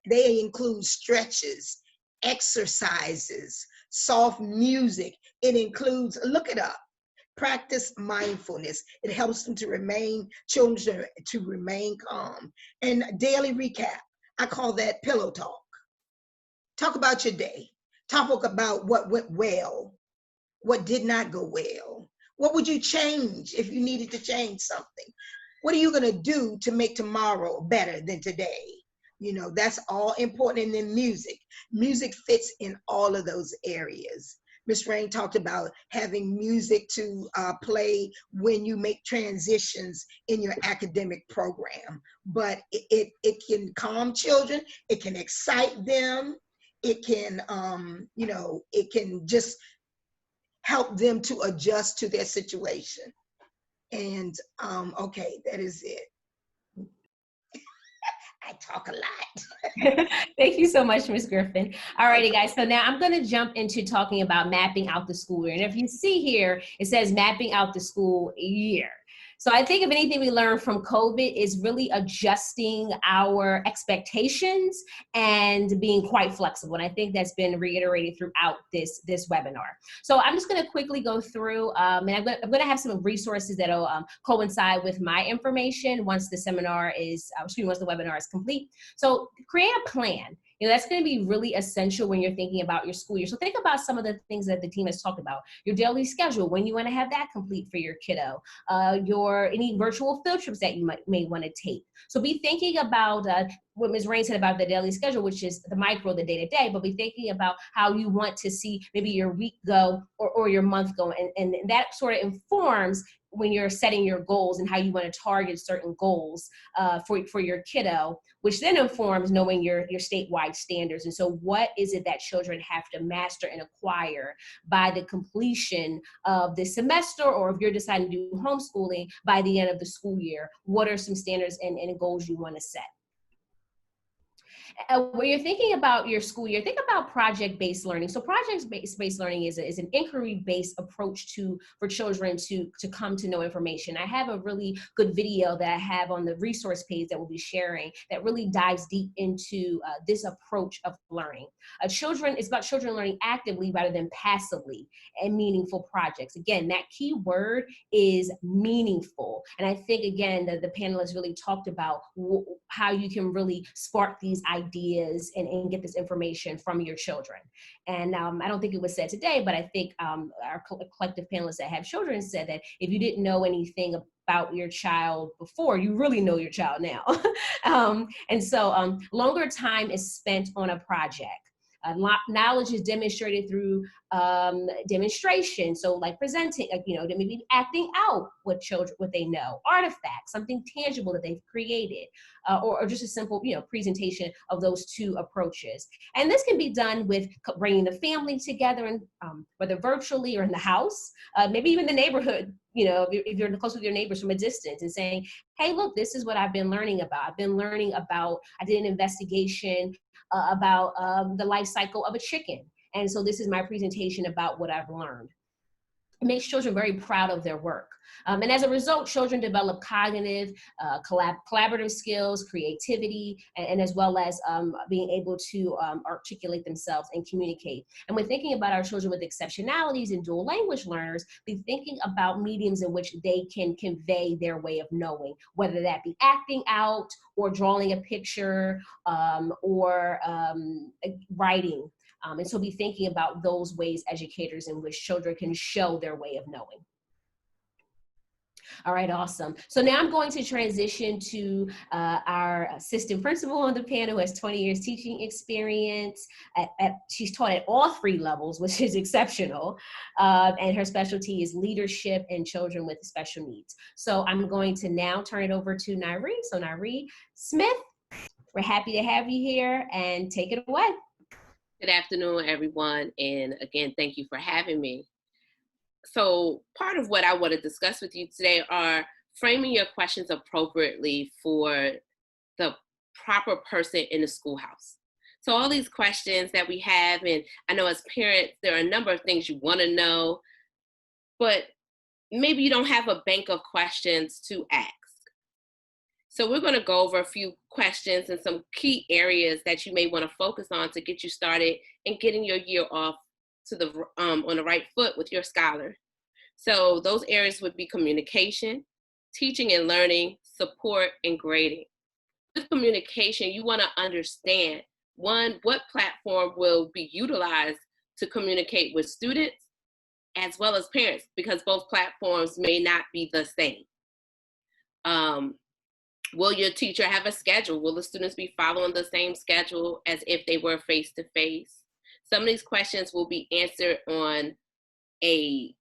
They include stretches, exercises, soft music. It includes, look it up, practice mindfulness. It helps them to remain calm. And daily recap, I call that pillow talk. Talk about your day. Talk about what went well, what did not go well. What would you change if you needed to change something? What are you going to do to make tomorrow better than today? You know, that's all important. And then music. Music fits in all of those areas. Miss Rain talked about having music to play when you make transitions in your academic program. But it can calm children, it can excite them, it can, it can just help them to adjust to their situation. And okay, that is it. I talk a lot. Thank you so much, Ms. Griffin. All righty, guys. So now I'm going to jump into talking about mapping out the school year. And if you see here, it says mapping out the school year. So I think if anything we learned from COVID is really adjusting our expectations and being quite flexible. And I think that's been reiterated throughout this webinar. So I'm just going to quickly go through, and I'm going to have some resources that'll coincide with my information once the seminar is, once the webinar is complete. So create a plan. That's going to be really essential when you're thinking about your school year. So think about some of the things that the team has talked about. Your daily schedule, when you want to have that complete for your kiddo. Any virtual field trips that you may want to take. So be thinking about what Ms. Rain said about the daily schedule, which is the micro, the day-to-day, but be thinking about how you want to see maybe your week go or your month go. And that sort of informs when you're setting your goals and how you want to target certain goals for your kiddo, which then informs knowing your statewide standards. And so what is it that children have to master and acquire by the completion of the semester, or if you're deciding to do homeschooling by the end of the school year? What are some standards and goals you want to set? When you're thinking about your school year, think about project-based learning. So project-based learning is an inquiry-based approach for children to come to know information. I have a really good video that I have on the resource page that we'll be sharing that really dives deep into this approach of learning. It's about children learning actively rather than passively, and meaningful projects. Again, that key word is meaningful. And I think, again, the panelists really talked about how you can really spark these ideas and get this information from your children. And I don't think it was said today, but I think our collective panelists that have children said that if you didn't know anything about your child before, you really know your child now. And so longer time is spent on a project. Knowledge is demonstrated through demonstration. So like presenting, maybe acting out what they know, artifacts, something tangible that they've created, or just a simple, presentation of those two approaches. And this can be done with bringing the family together, and whether virtually or in the house, maybe even the neighborhood, if you're close with your neighbors from a distance, and saying, hey, look, this is what I've been learning about. I did an investigation about the life cycle of a chicken. And so this is my presentation about what I've learned. It makes children very proud of their work. And as a result, children develop cognitive, collaborative skills, creativity, and as well as being able to articulate themselves and communicate. And when thinking about our children with exceptionalities and dual language learners, be thinking about mediums in which they can convey their way of knowing, whether that be acting out or drawing a picture or writing. And so be thinking about those ways, educators, in which children can show their way of knowing. All right, awesome. So now I'm going to transition to our assistant principal on the panel, who has 20 years teaching experience. She's taught at all 3 levels, which is exceptional. And her specialty is leadership and children with special needs. So I'm going to now turn it over to Nairee. So Nairee Smith, we're happy to have you here, and take it away. Good afternoon, everyone. And again, thank you for having me. So part of what I want to discuss with you today are framing your questions appropriately for the proper person in the schoolhouse. So all these questions that we have, and I know as parents, there are a number of things you want to know, but maybe you don't have a bank of questions to ask. So we're going to go over a few questions and some key areas that you may want to focus on to get you started and getting your year off to the on the right foot with your scholar. So those areas would be communication, teaching and learning, support, and grading. With communication, you want to understand, one, what platform will be utilized to communicate with students as well as parents, because both platforms may not be the same. Will your teacher have a schedule? Will the students be following the same schedule as if they were face-to-face? Some of these questions will be answered on a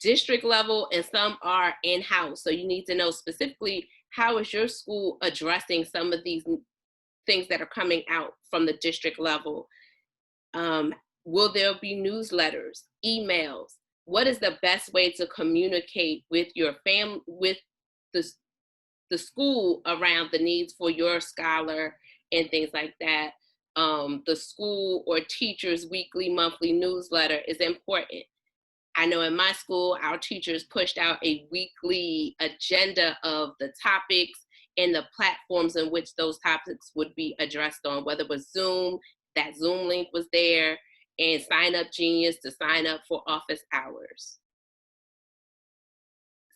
district level and some are in-house. So you need to know specifically, how is your school addressing some of these things that are coming out from the district level? Will there be newsletters, emails? What is the best way to communicate with your family, with the school around the needs for your scholar and things like that? The school or teacher's weekly, monthly newsletter is important. I know in my school, our teachers pushed out a weekly agenda of the topics and the platforms in which those topics would be addressed on, whether it was Zoom, that Zoom link was there, and Sign Up Genius to sign up for office hours.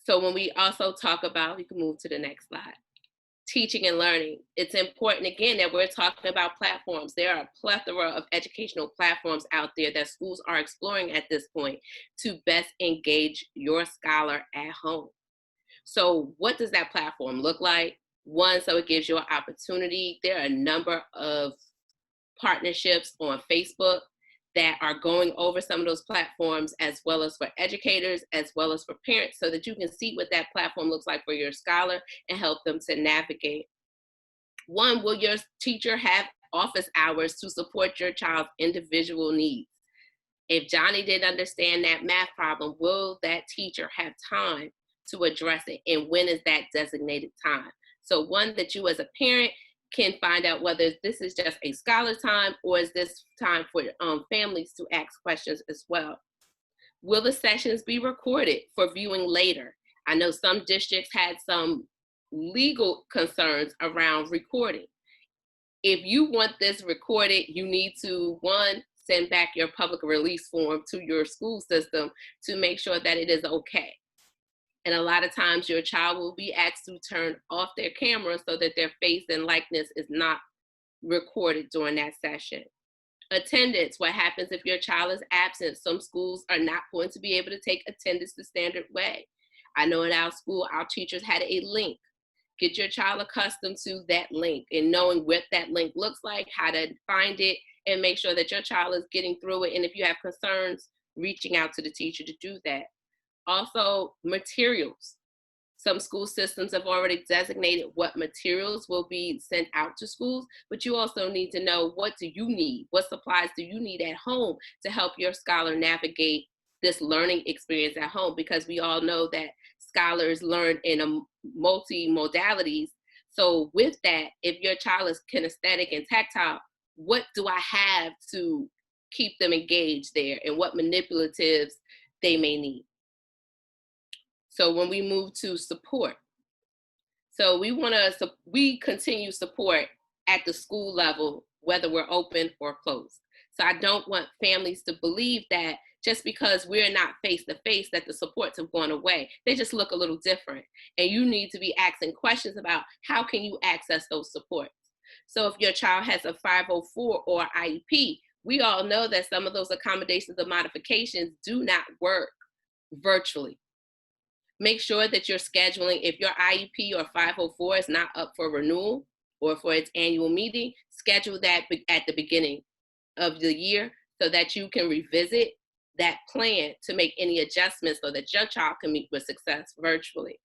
So when we also talk about, we can move to the next slide, teaching and learning, it's important again that we're talking about platforms. There are a plethora of educational platforms out there that schools are exploring at this point to best engage your scholar at home. So what does that platform look like? One, so it gives you an opportunity. There are a number of partnerships on Facebook that are going over some of those platforms, as well as for educators, as well as for parents, so that you can see what that platform looks like for your scholar and help them to navigate. One, will your teacher have office hours to support your child's individual needs? If Johnny didn't understand that math problem, will that teacher have time to address it? And when is that designated time? So one, that you as a parent can find out whether this is just a scholar time or is this time for families to ask questions as well. Will the sessions be recorded for viewing later? I know some districts had some legal concerns around recording. If you want this recorded, you need to, one, send back your public release form to your school system to make sure that it is okay. And a lot of times your child will be asked to turn off their camera so that their face and likeness is not recorded during that session. Attendance, what happens if your child is absent? Some schools are not going to be able to take attendance the standard way. I know in our school, our teachers had a link. Get your child accustomed to that link and knowing what that link looks like, how to find it, and make sure that your child is getting through it. And if you have concerns, reaching out to the teacher to do that. Also, materials. Some school systems have already designated what materials will be sent out to schools, but you also need to know, what do you need? What supplies do you need at home to help your scholar navigate this learning experience at home? Because we all know that scholars learn in multi-modalities. So with that, if your child is kinesthetic and tactile, what do I have to keep them engaged there, and what manipulatives they may need? So when we move to support, so we continue support at the school level, whether we're open or closed. So I don't want families to believe that just because we're not face-to-face that the supports have gone away. They just look a little different. And you need to be asking questions about how can you access those supports. So if your child has a 504 or IEP, we all know that some of those accommodations or modifications do not work virtually. Make sure that you're scheduling, if your IEP or 504 is not up for renewal or for its annual meeting, schedule that at the beginning of the year so that you can revisit that plan to make any adjustments so that your child can meet with success virtually.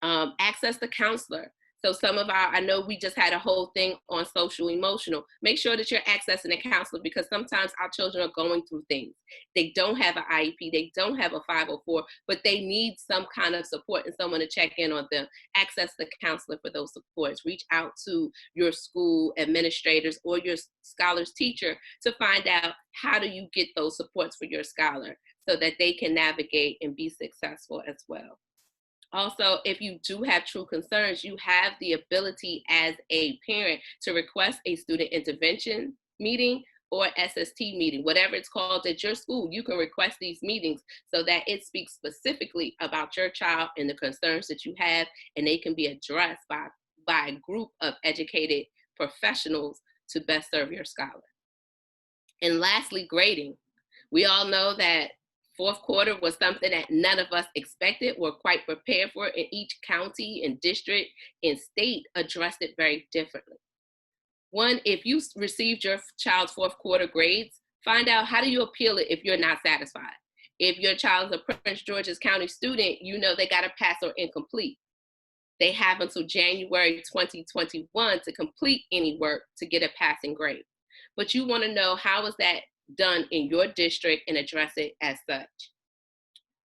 Access the counselor. So I know we just had a whole thing on social emotional. Make sure that you're accessing a counselor, because sometimes our children are going through things. They don't have an IEP, they don't have a 504, but they need some kind of support and someone to check in on them. Access the counselor for those supports. Reach out to your school administrators or your scholar's teacher to find out how do you get those supports for your scholar so that they can navigate and be successful as well. Also, if you do have true concerns, you have the ability as a parent to request a student intervention meeting or SST meeting, whatever it's called at your school. You can request these meetings so that it speaks specifically about your child and the concerns that you have, and they can be addressed by a group of educated professionals to best serve your scholar. And lastly, grading. We all know that fourth quarter was something that none of us expected or quite prepared for, and each county and district and state addressed it very differently. One, if you received your child's fourth quarter grades, Find out, how do you appeal it if you're not satisfied? If your child is a Prince George's County student, you know they got to pass or incomplete. They have until January 2021 to complete any work to get a passing grade. But you want to know, how is that done in your district, and address it as such.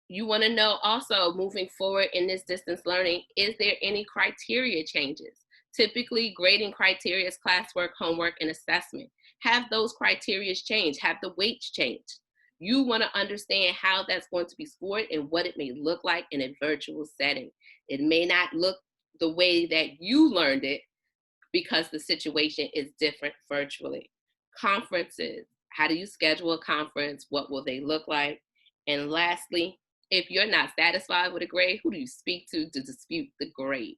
You want to know also, moving forward in this distance learning, is there any criteria changes? Typically, grading criteria is classwork, homework, and assessment. Have those criteria changed? Have the weights changed? You want to understand how that's going to be scored and what it may look like in a virtual setting. It may not look the way that you learned it because the situation is different virtually. Conferences. How do you schedule a conference? What will they look like? And lastly, if you're not satisfied with a grade, who do you speak to dispute the grade?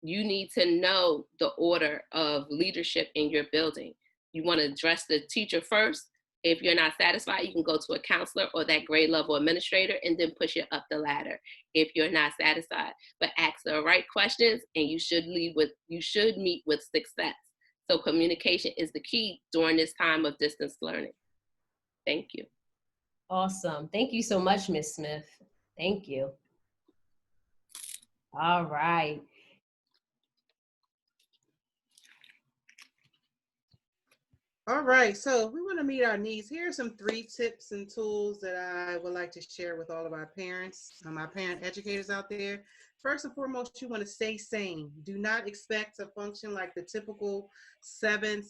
You need to know the order of leadership in your building. You want to address the teacher first. If you're not satisfied, you can go to a counselor or that grade level administrator and then push it up the ladder if you're not satisfied. But ask the right questions, and you should meet with success. So communication is the key during this time of distance learning. Thank you. Awesome. Thank you so much, Ms. Smith. Thank you. All right. All right, so we want to meet our needs. Here are some 3 tips and tools that I would like to share with all of our parents, my parent educators out there. First and foremost, you want to stay sane. Do not expect to function like the typical 7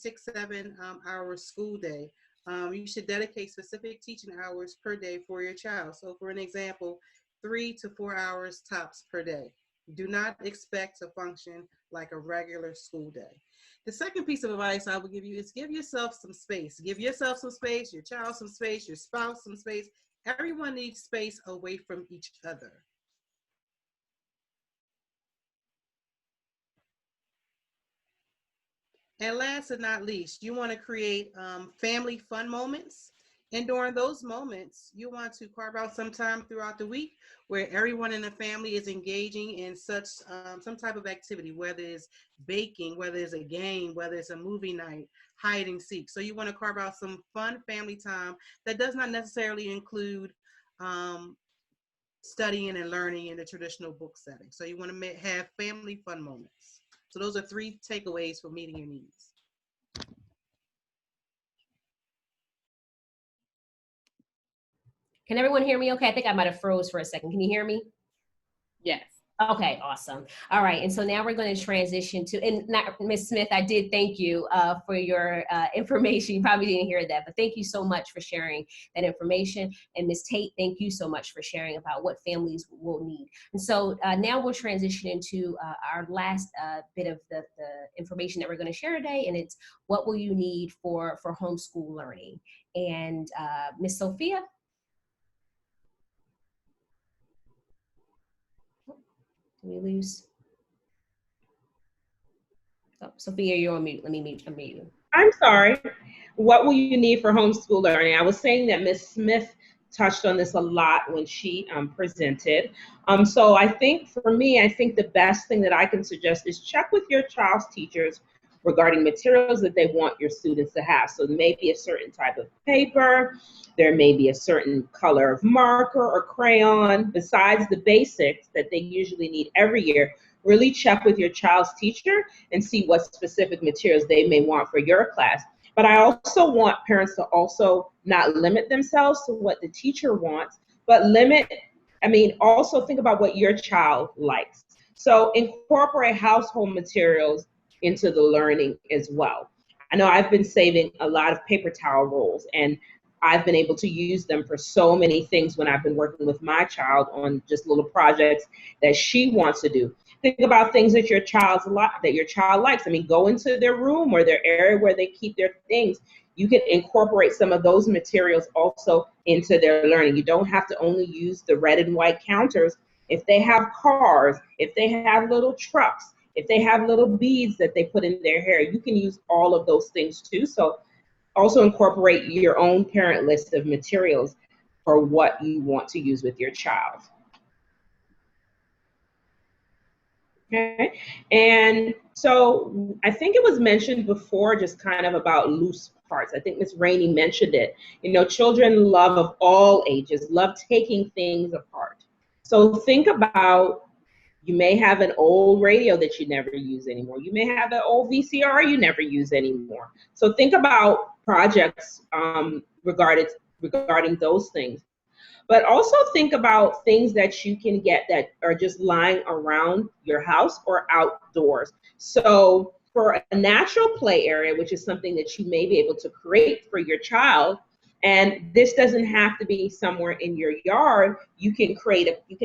hour school day. You should dedicate specific teaching hours per day for your child. So for an example, 3 to 4 hours tops per day. Do not expect to function like a regular school day. The second piece of advice I would give you is give yourself some space. Give yourself some space, your child some space, your spouse some space. Everyone needs space away from each other. And last but not least, you want to create family fun moments. And during those moments, you want to carve out some time throughout the week where everyone in the family is engaging in such some type of activity, whether it's baking, whether it's a game, whether it's a movie night, hide and seek. So you want to carve out some fun family time that does not necessarily include studying and learning in the traditional book setting. So you want to have family fun moments. So those are 3 takeaways for meeting your needs. Can everyone hear me okay? I think I might have froze for a second. Can you hear me? Yes. Okay, awesome. All right, and so now we're going to transition to, and Ms. Smith, I did thank you for your information. You probably didn't hear that, but thank you so much for sharing that information. And Ms. Tate, thank you so much for sharing about what families will need. And so now we'll transition into our last bit of the information that we're going to share today, and it's what will you need for homeschool learning. And Ms. Sophia? Did we lose? Oh, Sophia, you're on mute. Let me unmute you. I'm sorry. What will you need for homeschool learning? I was saying that Ms. Smith touched on this a lot when she presented. So I think for me, I think the best thing that I can suggest is check with your child's teachers regarding materials that they want your students to have. So there may be a certain type of paper, there may be a certain color of marker or crayon, besides the basics that they usually need every year. Really check with your child's teacher and see what specific materials they may want for your class. But I also want parents to also not limit themselves to what the teacher wants, but also think about what your child likes. So incorporate household materials into the learning as well. I know I've been saving a lot of paper towel rolls, and I've been able to use them for so many things when I've been working with my child on just little projects that she wants to do. Think about things that your child likes. I mean, go into their room or their area where they keep their things. You can incorporate some of those materials also into their learning. You don't have to only use the red and white counters. If they have cars, if they have little trucks, if they have little beads that they put in their hair, you can use all of those things too. So also incorporate your own parent list of materials for what you want to use with your child. Okay. And so I think it was mentioned before, just kind of about loose parts. I think Ms. Rainey mentioned it. You know, children love of all ages, love taking things apart. So think about, you may have an old radio that you never use anymore. You may have an old VCR you never use anymore. So think about projects regarding those things. But also think about things that you can get that are just lying around your house or outdoors. So for a natural play area, which is something that you may be able to create for your child, and this doesn't have to be somewhere in your yard, you can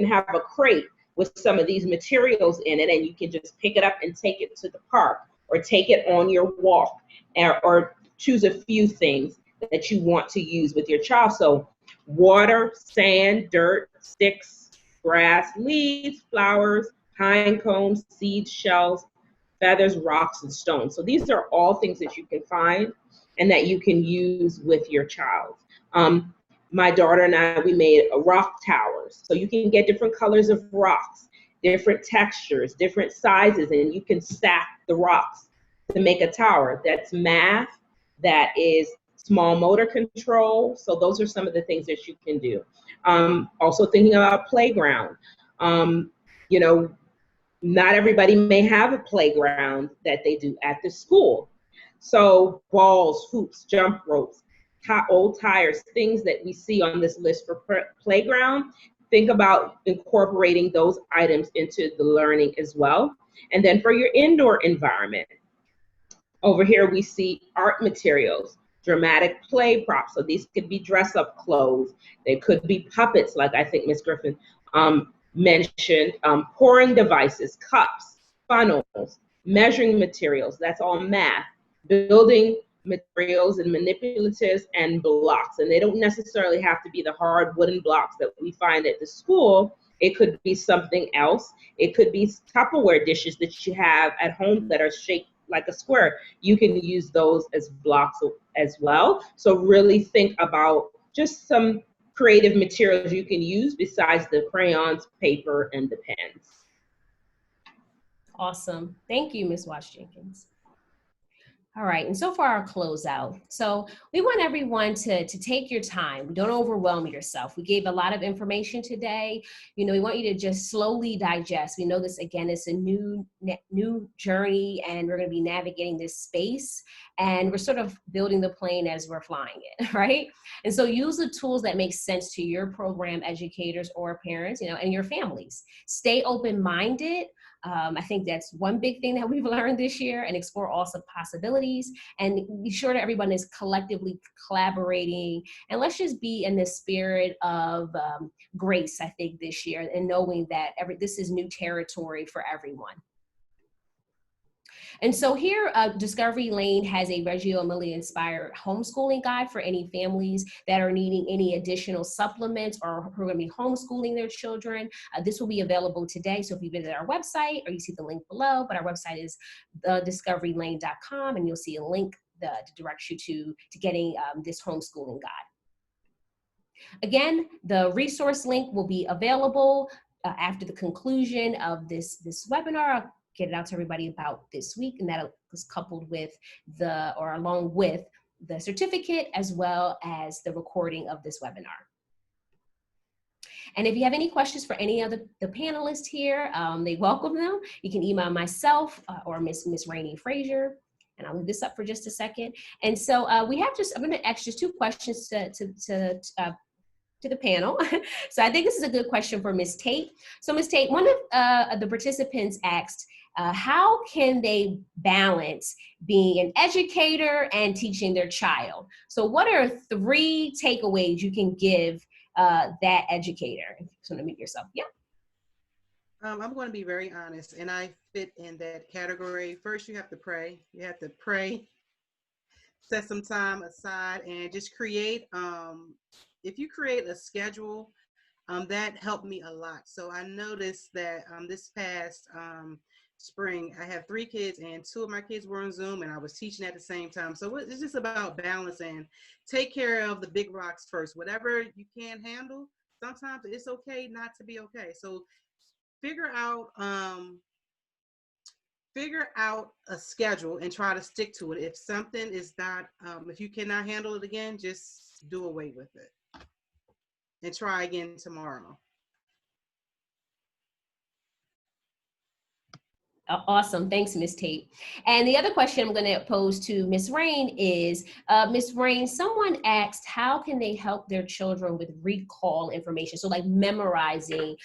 have a crate with some of these materials in it, and you can just pick it up and take it to the park or take it on your walk, or choose a few things that you want to use with your child. So water, sand, dirt, sticks, grass, leaves, flowers, pine cones, seeds, shells, feathers, rocks, and stones. So these are all things that you can find and that you can use with your child. My daughter and I, we made a rock towers. So you can get different colors of rocks, different textures, different sizes, and you can stack the rocks to make a tower. That's math, that is small motor control. So those are some of the things that you can do. Also thinking about playground. You know, not everybody may have a playground that they do at the school. So balls, hoops, jump ropes, old tires, things that we see on this list for playground, think about incorporating those items into the learning as well. And then for your indoor environment, over here we see art materials, dramatic play props. So these could be dress-up clothes. They could be puppets, like I think Ms. Griffin mentioned, pouring devices, cups, funnels, measuring materials. That's all math. Building materials and manipulatives and blocks. And they don't necessarily have to be the hard wooden blocks that we find at the school. It could be something else. It could be Tupperware dishes that you have at home that are shaped like a square. You can use those as blocks as well. So really think about just some creative materials you can use besides the crayons, paper, and the pens. Awesome. Thank you, Ms. Watts Jenkins. All right, and so far our closeout. So we want everyone to take your time. Don't overwhelm yourself. We gave a lot of information today. You know, we want you to just slowly digest. We know this, again, it's a new journey, and we're going to be navigating this space, and we're sort of building the plane as we're flying it, right? And so use the tools that make sense to your program educators or parents, you know, and your families. Stay open-minded. I think that's one big thing that we've learned this year, and explore also possibilities, and be sure that everyone is collectively collaborating, and let's just be in the spirit of grace, I think, this year, and knowing that this is new territory for everyone. And so here, Discovery Lane has a Reggio Emilia inspired homeschooling guide for any families that are needing any additional supplements or who are going to be homeschooling their children. This will be available today. So if you visit our website, or you see the link below, but our website is thediscoverylane.com, and you'll see a link that directs you to getting this homeschooling guide. Again, the resource link will be available after the conclusion of this webinar. I'll get it out to everybody about this week, and that is coupled with along with the certificate, as well as the recording of this webinar. And if you have any questions for any of the panelists here, they welcome them. You can email myself or Miss Rainey Frazier, and I'll leave this up for just a second. And so I'm going to ask just two questions to the panel. So I think this is a good question for Ms. Tate. So Ms. Tate, one of the participants asked, how can they balance being an educator and teaching their child? So what are 3 takeaways you can give that educator? If you just want to meet yourself. Yeah. I'm going to be very honest, and I fit in that category. First, you have to pray. You have to pray, set some time aside, and just create. If you create a schedule, that helped me a lot. So I noticed that this past spring, I have 3 kids, and 2 of my kids were on Zoom, and I was teaching at the same time. So it's just about balance, and take care of the big rocks first. Whatever you can't handle, sometimes it's okay not to be okay. So figure out figure out a schedule and try to stick to it. If something is not, if you cannot handle it again, just do away with it and try again tomorrow. Awesome. Thanks, Ms. Tate. And the other question I'm going to pose to Ms. Rain is, Ms. Rain, someone asked, how can they help their children with recall information? So like memorizing,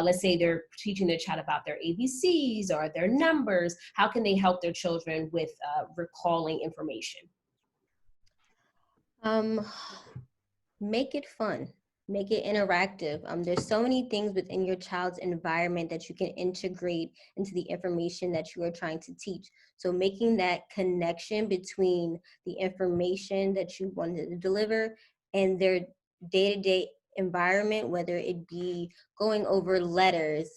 let's say they're teaching their child about their ABCs or their numbers. How can they help their children with recalling information? Make it fun. Make it interactive. There's so many things within your child's environment that you can integrate into the information that you are trying to teach. So making that connection between the information that you wanted to deliver and their day-to-day environment, whether it be going over letters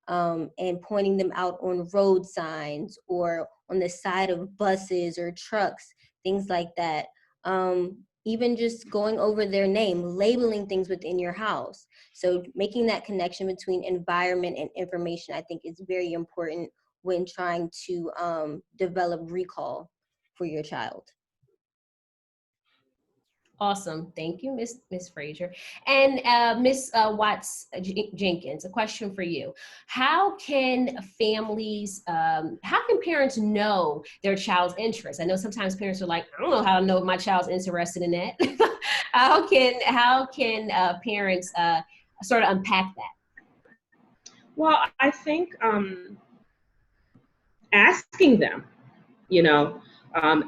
and pointing them out on road signs or on the side of buses or trucks, things like that. Even just going over their name, labeling things within your house. So making that connection between environment and information, I think is very important when trying to develop recall for your child. Awesome. Thank you, Miss Frazier. And Miss Watts Jenkins, a question for you. How can families, how can parents know their child's interests? I know sometimes parents are like, I don't know how to know if my child's interested in that. how can parents sort of unpack that? Well, I think asking them,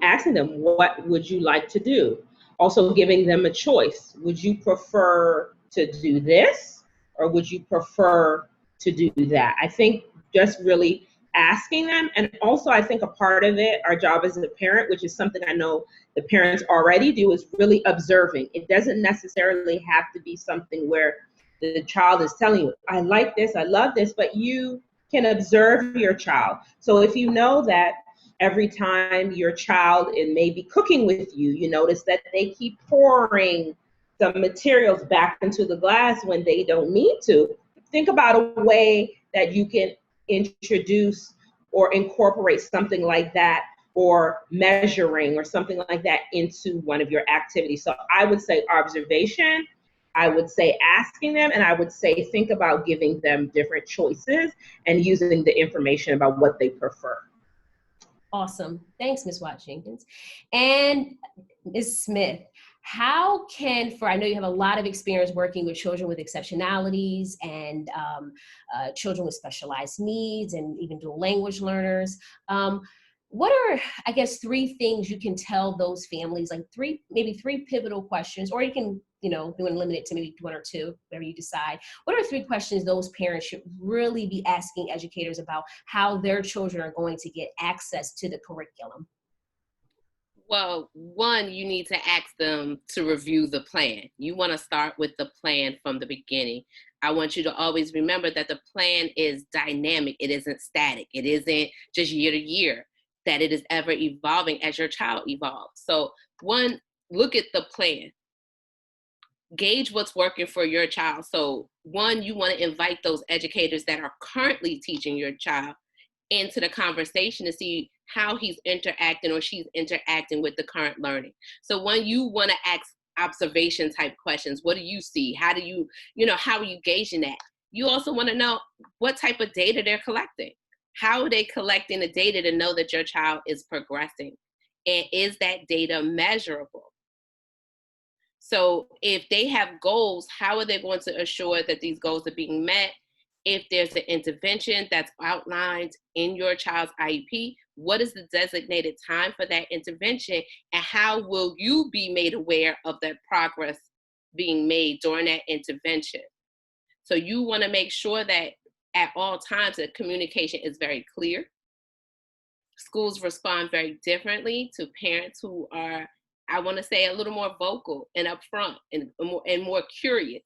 asking them, what would you like to do? Also giving them a choice. Would you prefer to do this or would you prefer to do that? I think just really asking them. And also I think a part of it, our job as a parent, which is something I know the parents already do, is really observing. It doesn't necessarily have to be something where the child is telling you, I like this, I love this, but you can observe your child. So if you know that every time your child is maybe cooking with you, you notice that they keep pouring some materials back into the glass when they don't need to. Think about a way that you can introduce or incorporate something like that, or measuring or something like that into one of your activities. So I would say observation, I would say asking them, and I would say think about giving them different choices and using the information about what they prefer. Awesome. Thanks, Ms. Watt Jenkins. And Ms. Smith, how can, I know you have a lot of experience working with children with exceptionalities and children with specialized needs and even dual language learners. What are, I guess, 3 things you can tell those families, like maybe three pivotal questions, or you can, you want to limit it to maybe 1 or 2, whatever you decide. What are 3 questions those parents should really be asking educators about how their children are going to get access to the curriculum? Well, 1, you need to ask them to review the plan. You want to start with the plan from the beginning. I want you to always remember that the plan is dynamic. It isn't static. It isn't just year to year, that it is ever evolving as your child evolves. So 1, look at the plan. Gauge what's working for your child. So 1, you want to invite those educators that are currently teaching your child into the conversation to see how he's interacting or she's interacting with the current learning. So 1, you want to ask observation type questions. What do you see? How do you, how are you gauging that? You also want to know what type of data they're collecting. How are they collecting the data to know that your child is progressing? And is that data measurable? So if they have goals, how are they going to assure that these goals are being met? If there's an intervention that's outlined in your child's IEP, what is the designated time for that intervention? And how will you be made aware of that progress being made during that intervention? So you want to make sure that at all times the communication is very clear. Schools respond very differently to parents who are, I want to say, a little more vocal and upfront and more curious.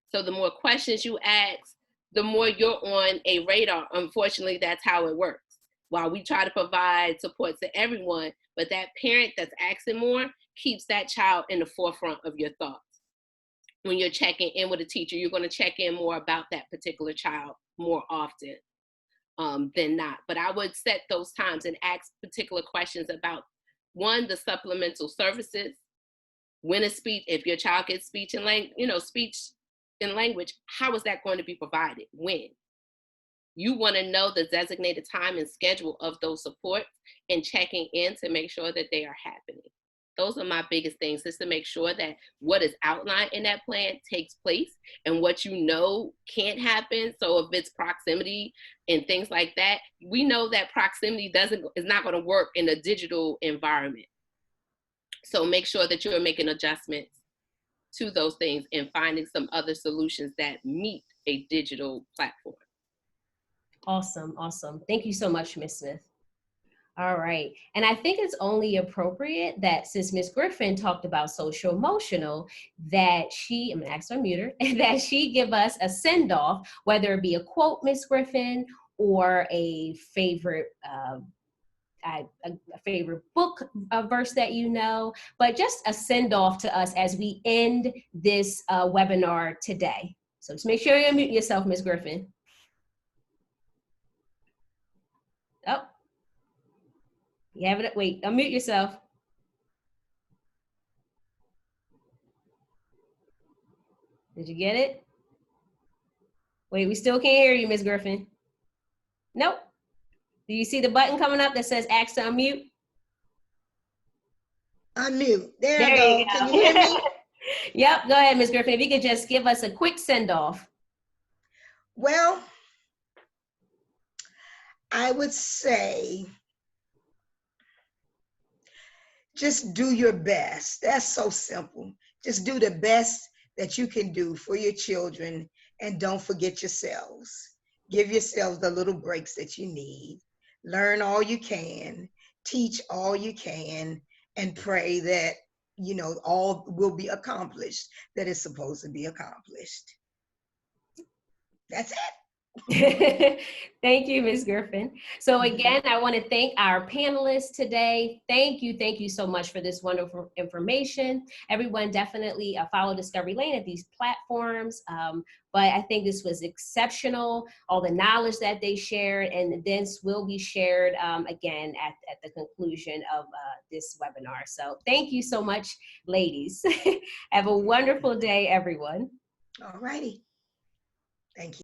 So the more questions you ask, the more you're on a radar. Unfortunately, that's how it works. While we try to provide support to everyone, but that parent that's asking more keeps that child in the forefront of your thoughts. When you're checking in with a teacher, you're going to check in more about that particular child more often. than not. But I would set those times and ask particular questions about, one, the supplemental services. When a speech, if your child gets speech and language, how is that going to be provided? When? You want to know the designated time and schedule of those supports and checking in to make sure that they are happening. Those are my biggest things, is to make sure that what is outlined in that plan takes place, and what can't happen. So if it's proximity and things like that, we know that proximity is not going to work in a digital environment. So make sure that you're making adjustments to those things and finding some other solutions that meet a digital platform. Awesome, awesome. Thank you so much, Ms. Smith. All right. And I think it's only appropriate that since Ms. Griffin talked about social emotional, that I'm going to ask her to mute her, that she give us a send off, whether it be a quote, Ms. Griffin, or a favorite a favorite book verse that you know, but just a send off to us as we end this webinar today. So just make sure you unmute yourself, Ms. Griffin. Oh, you have it. Wait, unmute yourself. Did you get it? Wait, we still can't hear you, Ms. Griffin. Nope. Do you see the button coming up that says ask to unmute? Unmute. There I There go. you go. Can you hear me? Yep, go ahead, Ms. Griffin. If you could just give us a quick send off. Well, I would say just do your best. That's so simple. Just do the best that you can do for your children, and don't forget yourselves. Give yourselves the little breaks that you need. Learn all you can, teach all you can, and pray that, all will be accomplished that is supposed to be accomplished. That's it. Thank you, Ms. Griffin. So again, I want to thank our panelists today. Thank you so much for this wonderful information. Everyone definitely follow Discovery Lane at these platforms. But I think this was exceptional, all the knowledge that they shared, and this will be shared again at the conclusion of this webinar. So thank you so much, ladies. Have a wonderful day, everyone. All righty. Thank you.